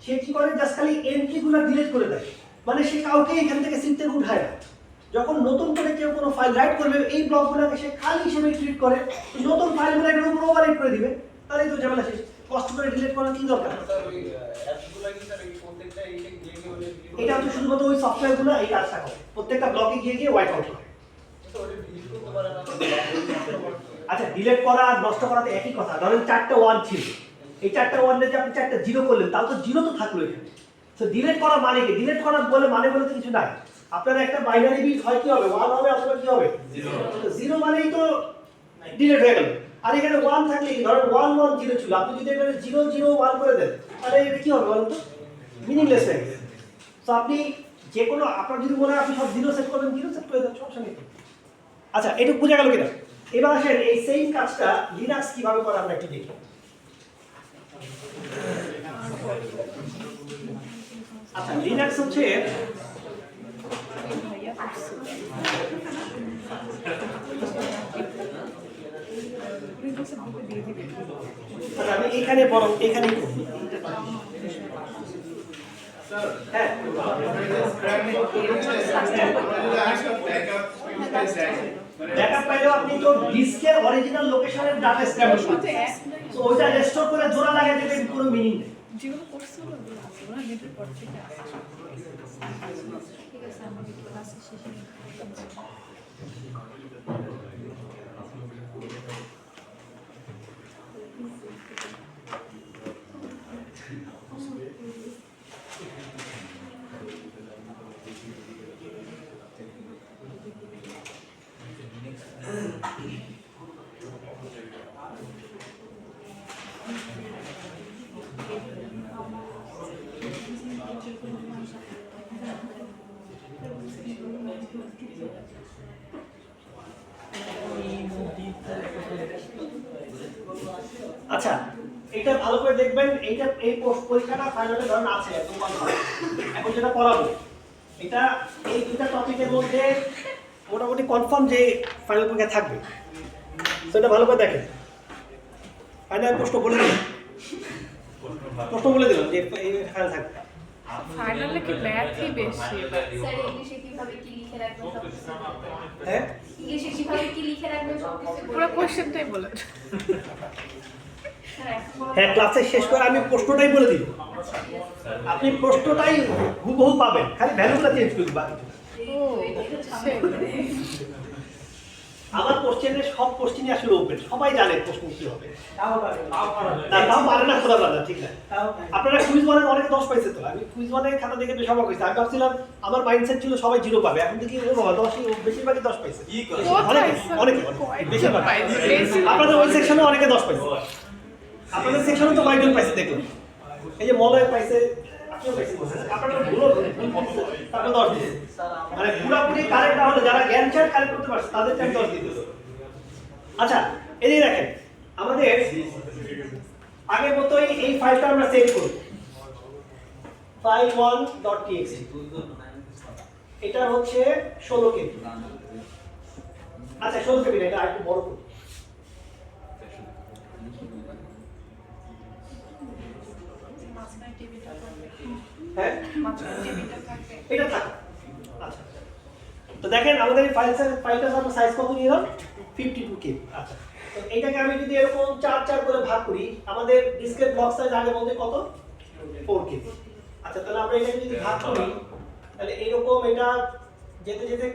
Speaker 1: সে কি করে, জাস্ট খালি এন্ট্রিগুলো ডিলিট করে দেয়, মানে সে কাউকে এখান থেকে সিট থেকে উঠায় না। যখন নতুন করে কেউ কোনো ফাইল রাইট করবে, এই ব্লকগুলোকে সে খালি হিসেবে ট্রিট করে, নতুন ফাইলগুলো এর উপর ওভাররাইট করে দিবে, তাহলেই তো ঝামেলা শেষ। কষ্ট করে ডিলিট করার কি দরকার? এটা হচ্ছে শুধুমাত্র ওই সফটওয়্যারগুলো এই কাজটা করে, প্রত্যেকটা ব্লকে গিয়ে গিয়ে ওয়াইপ আউট করে। আচ্ছা, ডিলিট করা আর নষ্ট করাতে একই কথা। ধরেন 4টা 1 ছিল, এই 4টা 1 যে আপনি 4টা 0 করলেন, তাহলে তো 0 তো থাকলো এখানে। তো ডিলিট করা মানে কি? ডিলিট করা বলে মানে বলে তো কিছু নাই। আপনার একটা বাইনারি বিট হয় কি হবে, 1 হবে অথবা কি হবে 0, মানেই তো ডিলিট হয়ে গেল। আর এখানে 1 থাকলে কি, ধরেন 1 1 0 ছিল, আপনি যদি এখানে 0 0 1 করে দেন, তাহলে এটা কি হবে বলুন তো? মিনিংলেস হয়ে গেছে। তো আপনি যে কোনো, আপনার যদি মনে হয় আপনি সব 0 সেট করবেন, 0 সেট করে দেন, সমস্যা নেই। আচ্ছা, এটা বোঝা গেল কিনা? এবার আসেন এই সেম কাজটা লিনাক্স কিভাবে করে আমরা একটু দেখি। আচ্ছা, লিনাক্স হচ্ছে আমি এখানে বরং এখানে করি। হ্যাঁ, ব্যাকআপ পাইলেও আপনি তো ডিস্কের অরিজিনাল লোকেশনের ডাটা স্ক্র্যাম্বল করতে, সো ওইটা রেস্টোর করে জোড়া লাগিয়ে দিলে কোনো মিনিং নেই।
Speaker 6: যেগুলো করছে ওগুলো আছে, ওরা নেটের পর থেকে আসে।
Speaker 2: ঠিক আছে, আমরা একটু ক্লাসের শেষে
Speaker 1: আচ্ছা, এটা ভালো করে দেখবেন। এইটা এই পরীক্ষাটা ফাইনালে ধরুন আছে একদম কনফার্ম। এখন যেটা পড়াবো, এটা এই দুটো টপিকের মধ্যে মোটামুটি কনফার্ম যে ফাইনাল পরীক্ষা থাকবে। তো এটা ভালো করে দেখেন। ফাইনাল প্রশ্ন বলে দিলাম, যে এই ফাইনাল থাকবে।
Speaker 6: ফাইনালে কি ম্যাথই বেশি এবার।
Speaker 2: স্যার ইংলিশে কিভাবে কি লিখে রাখবেন সব কিছু বলতে হবে।
Speaker 1: হ্যাঁ,
Speaker 2: ইংলিশে কিভাবে কি লিখে রাখবেন সব কিছু বলতে
Speaker 6: পুরো
Speaker 2: হবে।
Speaker 6: কোশ্চেনটাই বলে।
Speaker 2: স্যার এখন বলা
Speaker 1: হ্যাঁ, ক্লাসে শেষ করে আমি প্রশ্নটাই বলে দিব, আপনি প্রশ্নটাই হুবহু পাবেন, খালি ভ্যালুগুলো চেঞ্জ করে দিবা।
Speaker 6: ও সেই
Speaker 1: আমার কোশ্চেনের সব কোশ্চেনই আসলে ওপেন, সবাই জানে প্রশ্ন কি হবে।
Speaker 4: তাও পারে
Speaker 1: না, তাও পারে না, খোদা পারে না, ঠিক না। আপনারা কুইজ ওয়ানে অনেকে 10 পাইছে। তো আমি কুইজ ওয়ানে খাতা দেখে বেশ অবাক হয়েছি। আমি ভাবছিলাম, আমার মাইন্ডসেট ছিল সবাই 0 পাবে, এখন দেখি ও বাবা 10, বেশিরভাগই 10 পাইছে। অনেকে বেশিরভাগ আপনাদের ওই সেকশনে অনেকে 10 পাইছে। আপনাদের সেকশনে তো কয়েকজন পাইছে দেখলাম, এই যে মলয় পাইছে, আপনিও পাইছেন, আপনারা ভুল তারপর 10 দিয়েছে। মানে পুরোপুরি কারেক্ট না হলে যারা জ্ঞান চার্ট কারেক্ট করতে পারছে তাদের টাইম 10 দিতে। আচ্ছা, এই যে দেখেন, আমাদের আগের মতোই এই ফাইলটা আমরা সেভ করব, file1.txt। এটা হচ্ছে 16 কেবি। আচ্ছা, 16 কেবি না, এটা আরেকটু বড় করব।
Speaker 6: মাঝখানে টিভিটা
Speaker 1: হ্যাঁ,
Speaker 6: মাঝখানে টিভিটা থাকে।
Speaker 1: এটা থাক। আচ্ছা, তো দেখেন আমাদের এই ফাইলটা আমরা সাইজ কত নিলাম, 52 কেবি। আচ্ছা, তো এইটাকে আমি যদি এরকম 4 করে ভাগ করি, আমাদের ডিসকের ব্লক সাইজ আগে বলতে কত, 4 কেবি। আচ্ছা, তাহলে আমরা এটাকে যদি ভাগ করি, তাহলে এরকম এটা যেতে যেতে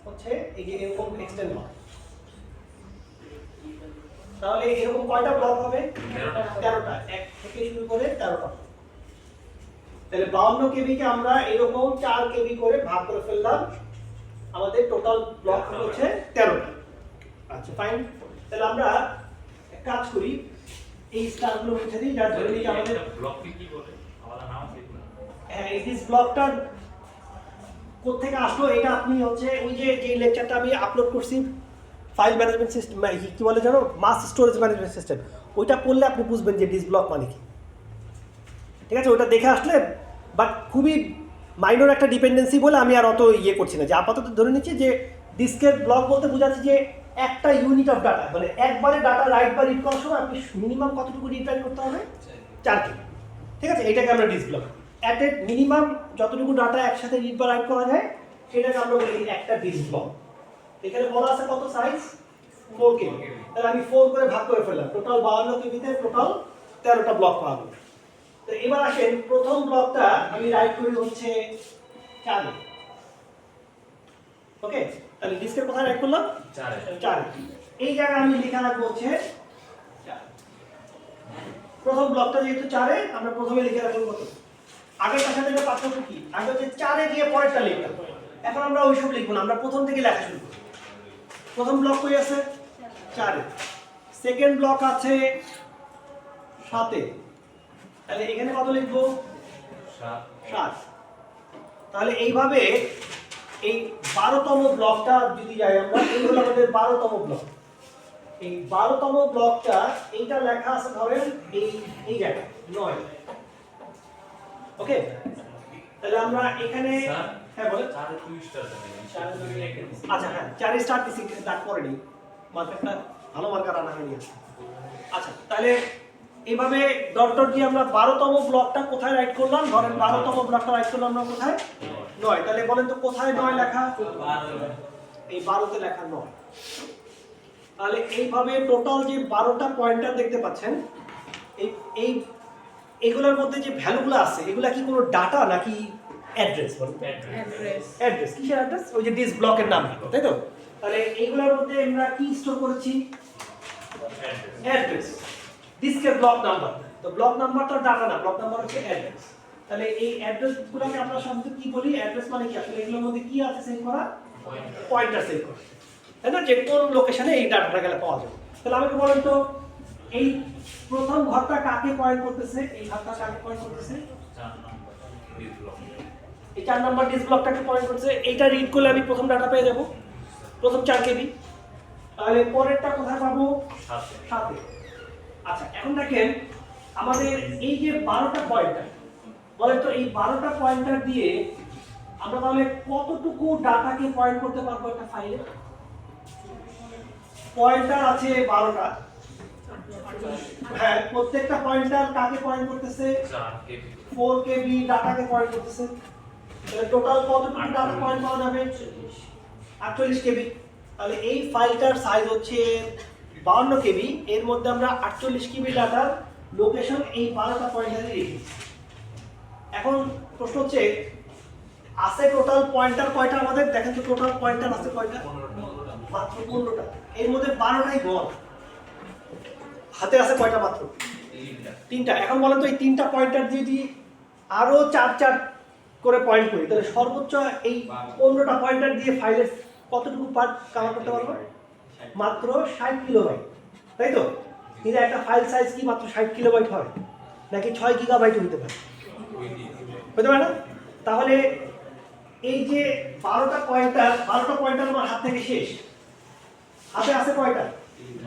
Speaker 1: হচ্ছে এই যে এরকম এক্সটেন্ড হয়। তাহলে এরকম কয়টা ব্লক হবে, 13টা, এক থেকে শুরু করে 13টা। তাহলে 52 কেবি কে আমরা এরকম 4 কেবি করে ভাগ করে ফেললাম আমাদের টোটাল ব্লক হচ্ছে 13টা। আচ্ছা ফাইন, তাহলে আমরা এক কাজ করি, এই স্টারগুলো মুছে দিই, যা ধরে নিই আমাদের
Speaker 3: ব্লককে কি বলে আমাদের নাম আছে এগুলো
Speaker 1: হ্যাঁ এই দিস ব্লকটা কোত্থেকে আসলো, এটা আপনি হচ্ছে ওই যে লেকচারটা আমি আপলোড করছি ফাইল ম্যানেজমেন্ট সিস্টেম কি বলে জানো, মাস স্টোরেজ ম্যানেজমেন্ট সিস্টেম, ওইটা পড়লে আপনি বুঝবেন যে ডিস ব্লক মানে কি। ঠিক আছে, ওটা দেখে আসলে, বাট খুবই মাইনর একটা ডিপেন্ডেন্সি বলে আমি আর অত ইয়ে করছি না, যে আপাতত ধরে নিচ্ছি যে ডিস্কের ব্লক বলতে বোঝাচ্ছে যে একটা ইউনিট অফ ডাটা, মানে একবারে ডাটা রাইট বা রিড করার সময় আপনি মিনিমাম কতটুকু রিড রাইট করতে হবে, 4 KB। ঠিক আছে, এটাকে আমরা disk block, at a minimum যতটুকু ডাটা একসাথে রিড বা রাইট করা যায় সেটাকে আমরা বলি একটা ডিস ব্লক। এখানে বলা আছে কত সাইজ, 4 KB, তাহলে আমি 4 করে ভাগ করে ফেললাম, টোটাল 52 KB তে টোটাল 13টা ব্লক পাওয়া গেল। তো এবার আসেন প্রথম ব্লকটা আমি রাইট করি হচ্ছে 4। ওকে, তাহলে ডিস্কের কোথায় রাইট করলাম, 4। এই জায়গায় আমি লেখা রাখবো হচ্ছে 4। প্রথম ব্লকটা যেহেতু 4-এ, আমরা প্রথমে লিখে রাখবো কত, আগের সাথে এটা পার্থক্য কি, আগে হচ্ছে 4-এ গিয়ে পরেরটা লিখতাম, এখন আমরা ওইসব লিখবো না, আমরা প্রথম থেকে লেখা শুরু করব। প্রথম ব্লক কই আছে, 4-এ, সেকেন্ড ব্লক আছে 7-এ, তাহলে এখানে কত লিখবো, 7। তাহলে এইভাবে এই 12তম ব্লকটা যদি যাই আমরা, এই হলো আমাদের 12তম ব্লক। এই 12তম ব্লকটা এইটা লেখা আছে ধরেন এই জায়গায় 9। ওকে, তাহলে আমরা এখানে হ্যাঁ বলেন,
Speaker 3: 4 2 স্টার দেবেন
Speaker 1: আচ্ছা হ্যাঁ 4 স্টার দিছি, কিন্তু দাগ পড়েনি, মার্কারটা ভালো মার্কার আনা হয়নি। আচ্ছা তাহলে এইভাবে ডট ডট দিয়ে আমরা 12তম ব্লকটা কোথায় রাইট করলাম, ধরেন 12তম ব্লকটা রাইট করলাম আমরা কোথায়, 9। তাহলে বলেন তো কোথায় 9 লেখা, এই 12তে লেখা 9। তাহলে এইভাবে টোটাল যে 12টা পয়েন্টার দেখতে পাচ্ছেন, এই এগুলোর মধ্যে যে ভ্যালুগুলো আছে এগুলা কি কোনো ডাটা নাকি অ্যাড্রেস, বলুন
Speaker 6: অ্যাড্রেস
Speaker 1: অ্যাড্রেস, কিসের অ্যাড্রেস, ওই যে ডিস ব্লকের নাম, তাই তো। তাহলে এইগুলোর মধ্যে আমরা কি স্টোর করেছি, অ্যাড্রেস, ডিস্কের ব্লক নাম্বার, তো ব্লক নাম্বারটা ডাটা না, ব্লক নাম্বার হচ্ছে অ্যাড্রেস। তাহলে এই অ্যাড্রেসগুলোকে আমরা সাধারণত কি বলি, অ্যাড্রেস মানে কি, আসলে এগুলোর মধ্যে কি আছে সেভ করা, পয়েন্টার সেভ করা, তাই না, যে কোন লোকেশনে এই ডাটাটা গেলে পাওয়া যাবে। তাহলে আমাকে বলেন তো এই প্রথম ঘরটা কাকে পয়েন্ট করতেছে, এই ঘরটা কাকে পয়েন্ট করতেছে,
Speaker 3: 4 নম্বর ডিস ব্লক,
Speaker 1: এই 4 নাম্বার ডিস ব্লকটাকে পয়েন্ট করছে, এইটা রিড করলে আমি প্রথম ডাটা পেয়ে যাব, প্রথম 4 KB। তাহলে পরেরটা কোথায় পাবো, 7-এ। আচ্ছা এখন দেখেন আমাদের এই যে 12টা পয়েন্টার, বলেন তো এই 12টা পয়েন্টার দিয়ে আমরা তাহলে কতটুকু ডাটাকে পয়েন্ট করতে পারবো একটা ফাইলে, পয়েন্টার আছে 12টা, হ্যাঁ প্রত্যেকটা পয়েন্টার কাকে পয়েন্ট করতেছে,
Speaker 3: 4 KB
Speaker 1: 4 KB ডাটাকে পয়েন্ট করতেছে, তাহলে টোটাল কতটুকু ডাটা পয়েন্ট পাওয়া যাবে, 48 KB। তাহলে এই ফাইলটার সাইজ হচ্ছে 52 KB, এর মধ্যে আমরা 48 KB ডাটার লোকেশন এই 12টা পয়েন্টারে রেখেছি। এখন প্রশ্ন হচ্ছে আছে টোটাল পয়েন্টার কয়টা আমাদের, দেখেন তো টোটাল পয়েন্টার আছে কয়টা, মাত্র 15টা, এর মধ্যে 12টাই গড়, হাতে আছে কয়টা, মাত্র 3টা। এখন বলেন তো এই 3টা পয়েন্টার যদি আরো 4 করে পয়েন্ট করি, তাহলে সর্বোচ্চ এই 15টা পয়েন্টার দিয়ে ফাইলের কতটুকু পার্ট কভার করতে পারবো, মাত্র 60 কিলোবাইট, তাই তো। কিন্তু একটা ফাইল সাইজ কি মাত্র 60 কিলোবাইট হয়, নাকি 6 গিগাবাইট হতে পারে, হতে পারে না। তাহলে এই যে 12টা পয়েন্টার আমার হাত থেকে শেষ, হাতে আছে কয়টা,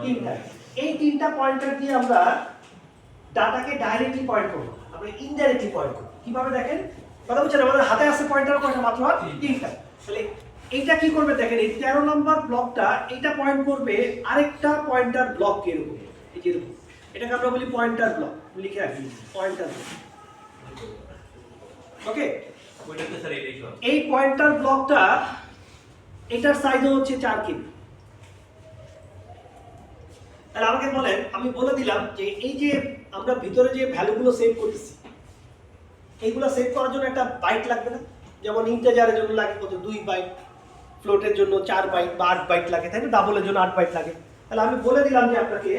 Speaker 1: 3টা। এই 3টা পয়েন্টার দিয়ে আমরা ডাটাকে ডাইরেক্টলি পয়েন্ট করবো, আমরা ইনডাইরেক্টলি পয়েন্ট করবো, কিভাবে দেখেন, কথা বুঝছেন, আমাদের হাতে আছে পয়েন্টার কয়টা, মাত্র 3টা। তাহলে এইটা কি করবে দেখেন, এই 13 নম্বর ব্লকটা এইটা পয়েন্ট করবে আরেকটা পয়েন্টার ব্লককে, এরকম এই যে এরকম, এটাকে আমরা বলি পয়েন্টার ব্লক, লিখে রাখি পয়েন্টার ব্লক। ওকে,
Speaker 3: ওইটাতে স্যার এটাই সব
Speaker 1: এই পয়েন্টার ব্লকটা এটার সাইজ হচ্ছে 4 KB। তাহলে আমাকে বলেন, আমি বলে দিলাম যে এই যে আমরা ভিতরে যে ভ্যালুগুলো সেভ করতেছি, এইগুলো সেভ করার জন্য একটা বাইট লাগবে না, যেমন ইন্টিজারের জন্য লাগে কত, 2 বাইট, ফ্লোটের জন্য 4 বাইট বা 8 বাইট লাগে, তাই না, ডাবলের জন্য 8 বাইট লাগে। তাহলে আমি বলে দিলাম যে আপনাকে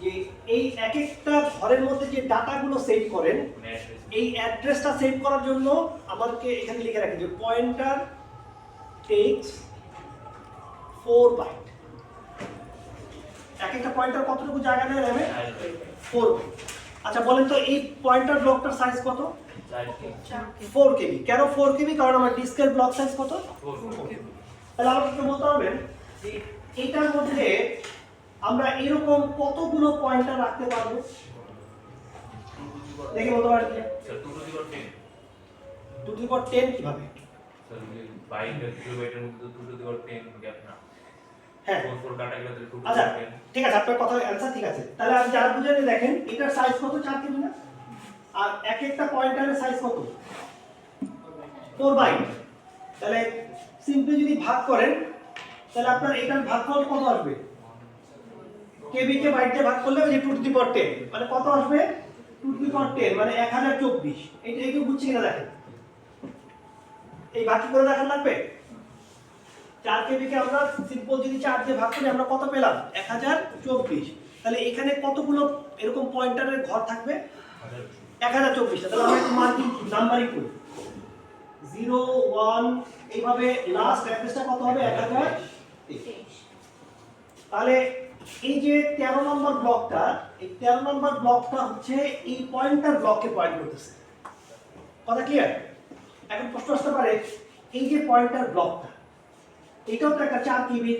Speaker 1: যে এই এক একটা ঘরের মধ্যে যে ডাটাগুলো সেভ করেন, এই অ্যাড্রেসটা সেভ করার জন্য আমাদেরকে এখানে লিখে রাখি যে পয়েন্টার টেক্স 4 বাইট। এক একটা পয়েন্টার কতটুকু জায়গা নেয় র্যামে? 4 বাইট। আচ্ছা বলেন তো এই পয়েন্টার ব্লকটার সাইজ কত? 4 কেবি। কেন 4 কেবি? কারণ আমার ডিস্কের ব্লক সাইজ কত? 4 কেবি। তাহলে আমাকে বলতে পারবেন যে এটার মধ্যে আমরা এরকম কতগুলো পয়েন্টার রাখতে পারবো? দেখে বলতে পারেন কি? 2 টু দি পাওয়ার 10 কিভাবে? হ্যাঁ আচ্ছা ঠিক আছে, আপনার কথা অ্যানসার ঠিক আছে। তাহলে আপনি যারা বুঝেন দেখেন এটার সাইজ কত? 4 কেবি না? আর এক একটা পয়েন্টারের সাইজ কত? 4 বাইট। তাহলে সিম্পলি যদি ভাগ করেন তাহলে আপনার এটার ভাগফল কত আসবে? কেবি কে বাইট দিয়ে ভাগ করলে ওই যে 2 টু দি পাওয়ার 10 মানে কত আসবে? 2 টু দি পাওয়ার 10 মানে 1024। এইটা একটু বুঝছি কিনা দেখেন, এই বাকি করে দেখান লাগবে। 4 কেবি কে আমরা সিম্পল যদি 4 দিয়ে ভাগ করি আমরা কত পেলাম? 1024। তাহলে এখানে কতগুলো এরকম পয়েন্টারের ঘর থাকবে? 1024টা। তাহলে আমরা একটু মার্কিং নাম্বারিং করি 0 1 এইভাবে লাস্ট অ্যাড্রেসটা কত হবে? 1023। তাহলে এই যে 13 নম্বর ব্লকটা, এই 13 নম্বর ব্লকটা হচ্ছে এই পয়েন্টার ব্লককে পয়েন্ট করতেছে। কথা ক্লিয়ার? এখন প্রশ্ন আসতে পারে এই যে পয়েন্টার ব্লকটা এটাও তো একটা 4 কেবি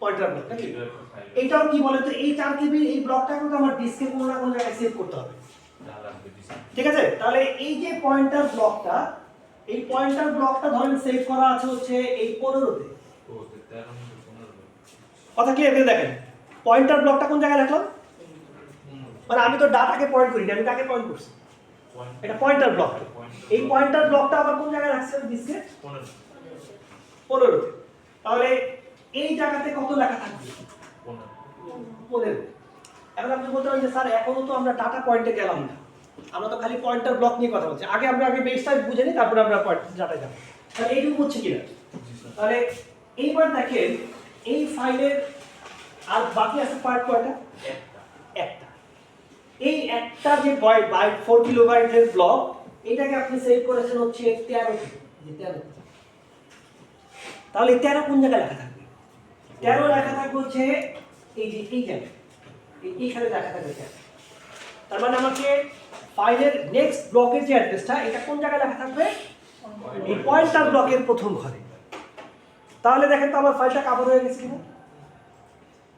Speaker 1: পয়েন্টার ব্লক নাকি? এটাও কি বলে তো এই 4 কেবি এই ব্লকটা কিন্তু আমার ডিস্কে কোনো না কোনো জায়গায় সেভ করতে হবে, ঠিক আছে? তাহলে এই যে পয়েন্টার ব্লকটা, এই পয়েন্টার ব্লকটা ধরেন সেভ করা আছে হচ্ছে এই 15তে। কথা ক্লিয়ার? করে দেখেন পয়েন্টার ব্লকটা কোন জায়গায় রাখলাম, মানে আমি তো ডাটাকে পয়েন্ট করি না, আমি কাকে পয়েন্ট করছি? এটা পয়েন্টার ব্লক। এই পয়েন্টার ব্লকটা আবার কোন জায়গায় রাখছি আমি ডিস্কে? 15তে। তাহলে এই জায়গাতে কত লেখা থাকবে? 15। এখন আপনি বলতে পারেন যে স্যার এখনো তো আমরা ডাটা পয়েন্টে গেলাম না, আমরা তো খালি পয়েন্টার ব্লক নিয়ে কথা বলছি। আগে বেসটা বুঝে নিই, তারপরে আমরা ডাটায় যাব। তাহলে এইটুকু বুঝছি কিনা? তাহলে এইবার দেখেন এই ফাইলের আর বাকি আছে পার্ট কয়টা? একটা। এই একটা যে বাইট 4 কিলোবাইটের ব্লক, এটাকে আপনি সেভ করেছেন হচ্ছে 13 তে। যে 13, তাহলে 13 কোন জায়গায় লেখা থাকবে? 13 লেখা থাকবে হচ্ছে এই যে এই জায়গায়, এইখানে লেখা থাকবে 13। তার মানে আমাকে ফাইলের নেক্সট ব্লকের যে অ্যাড্রেসটা এটা কোন জায়গায় লেখা থাকবে? এই পয়েন্টার ব্লকের প্রথম ঘরে। তাহলে দেখেন তো আমার ফাইলটা কভার হয়ে গেছে কিনা।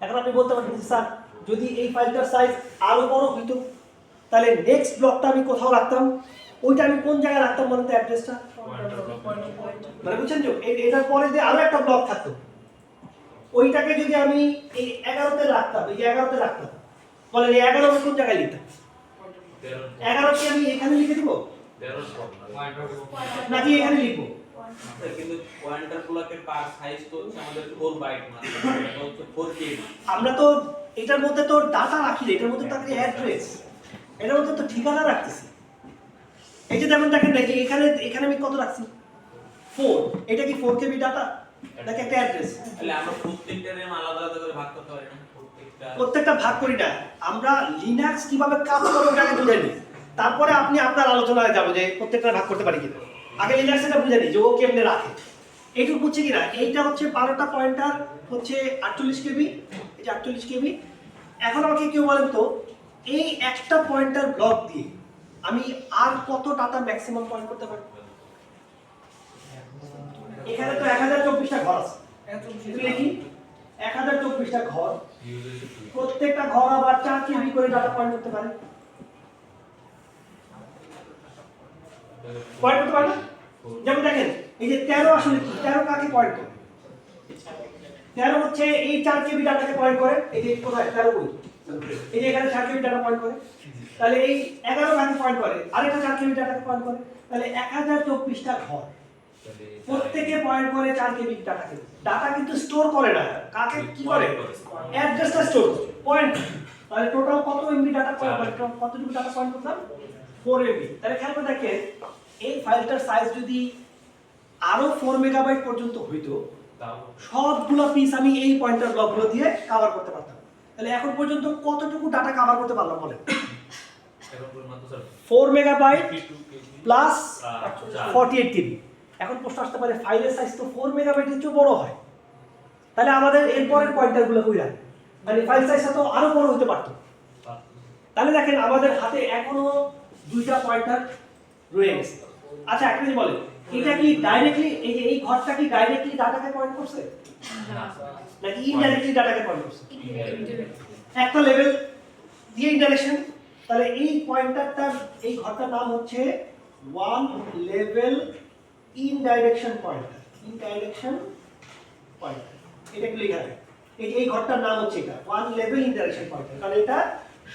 Speaker 1: এখন আপনি বলতে পারেন স্যার যদি এই ফাইলটার সাইজ আরো বড় হইতো তাহলে নেক্সট ব্লকটা আমি কোথাও রাখতাম, ওইটা আমি কোন জায়গায় রাখতাম বলেন তো অ্যাড্রেসটা? মানে বুঝছেন তো এটার পরে যে আরো একটা ব্লক থাকতো ওইটাকে যদি আমি এই 11তে রাখতাম, এই যে 11তে রাখতাম, বলেন এই 11 আমি কোন জায়গায় লিখতাম? 11 কি আমি এখানে লিখে দিব নাকি এখানে লিখবো?
Speaker 5: কিন্তু পয়েন্টার ব্লকের পার সাইজ তো হচ্ছে আমাদের 4 বাইট মানে এটা হচ্ছে 4 কেবি।
Speaker 1: আমরা তো এটার মধ্যে তো ডাটা রাখি না, এটার মধ্যে তো একটা অ্যাড্রেস, এটার মধ্যে তো ঠিকানা রাখতেছি। এই যে যেমন দেখেন না যে এখানে আমি কত রাখছি? 4। এটা কি 4 কেবি ডাটা নাকি একটা অ্যাড্রেস?
Speaker 5: তাহলে আমরা প্রত্যেকটা র্যাম আলাদা আলাদা করে ভাগ করতে পারি না?
Speaker 1: প্রত্যেকটা ভাগ করি না, আমরা লিনাক্স কিভাবে কাজ করে ওটাকে বুঝে নিই, তারপরে আপনি আপনার আলোচনায় যাবো যে প্রত্যেকটা ভাগ করতে পারি কিনা। আগে লিনাক্স এটা বুঝে নিই যে ও কেমনে রাখে। এইটুকু বুঝছি কিনা? এইটা হচ্ছে 12টা পয়েন্টার হচ্ছে 48 কেবি, এই যে 48 কেবি। এখন আমাকে কেউ বলেন তো এই একটা পয়েন্টার ব্লক দিয়ে আমি আর কত ডাটা ম্যাক্সিমাম পয়েন্ট করতে পারি? এখানে তো 1024টা ঘর আছে, লিখি 1024টা ঘর, প্রত্যেকটা ঘর আবার 4 কেবি করে ডাটা পয়েন্ট করতে পারে। পয়েন্ট করতে পারে না? যেমন দেখেন এই যে 13 আসলে কি? 13 কাকে পয়েন্ট করে? 13 হচ্ছে এই 4 কেবি ডাটাকে পয়েন্ট করে। এই যে কোথায় 13 কই? এই যে এখানে 4 কেবি ডাটা পয়েন্ট করে। তাহলে এই 11 কাকে পয়েন্ট করে? আরেকটা 4 কেবি ডাটাকে পয়েন্ট করে। তাহলে 1024টা ঘর, প্রত্যেকে পয়েন্ট করে 4 কেবি ডাটাকে। ডাটা কিন্তু স্টোর করে না, কাকে কি করে? অ্যাড্রেসটা স্টোর করে, পয়েন্ট। তাহলে টোটাল কত এমবি ডাটা পয়েন্ট করে? কতটুকু ডাটা পয়েন্ট করলাম? 4 এমবি। তাহলে খেয়াল করে দেখেন এই ফাইলটার সাইজ যদি আরো 4 মেগাবাইট পর্যন্ত হইতো সবগুলো পিস আমি এই পয়েন্টার ব্লকগুলো দিয়ে কভার করতে পারতাম। তাহলে এখন পর্যন্ত কতটুকু ডাটা কভার করতে পারলাম বলেন? 4 মেগাবাইট প্লাস 48 কেবি। এখন প্রশ্ন আসতে পারে ফাইলের সাইজ তো 4 মেগাবাইটের চেয়ে বড় হয়, তাহলে আমাদের এরপরের পয়েন্টারগুলো কই রাখবে, মানে ফাইল সাইজটা তো আরো বড় হতে পারতো। তাহলে দেখেন আমাদের হাতে এখনো দুইটা পয়েন্টার রয়ে গেছে। আচ্ছা একটা জিনিস বলেন, এটা কি ডাইরেক্টলি এই যে এই ঘরটা কি ডাইরেক্টলি ডাটাকে পয়েন্ট করছে নাকি ইনডাইরেক্টলি ডাটাকে পয়েন্ট করছে? একটা লেভেল দিয়ে ইন্টারেকশন। তাহলে এই পয়েন্টারটার এই ঘরটার নাম হচ্ছে ওয়ান লেভেল ইনডাইরেকশন পয়েন্টার। ইনডাইরেকশন পয়েন্টার এটা কি লেখা আছে? এই ঘরটার নাম হচ্ছে এটা ওয়ান লেভেল ইনডাইরেকশন পয়েন্টার, কারণ এটা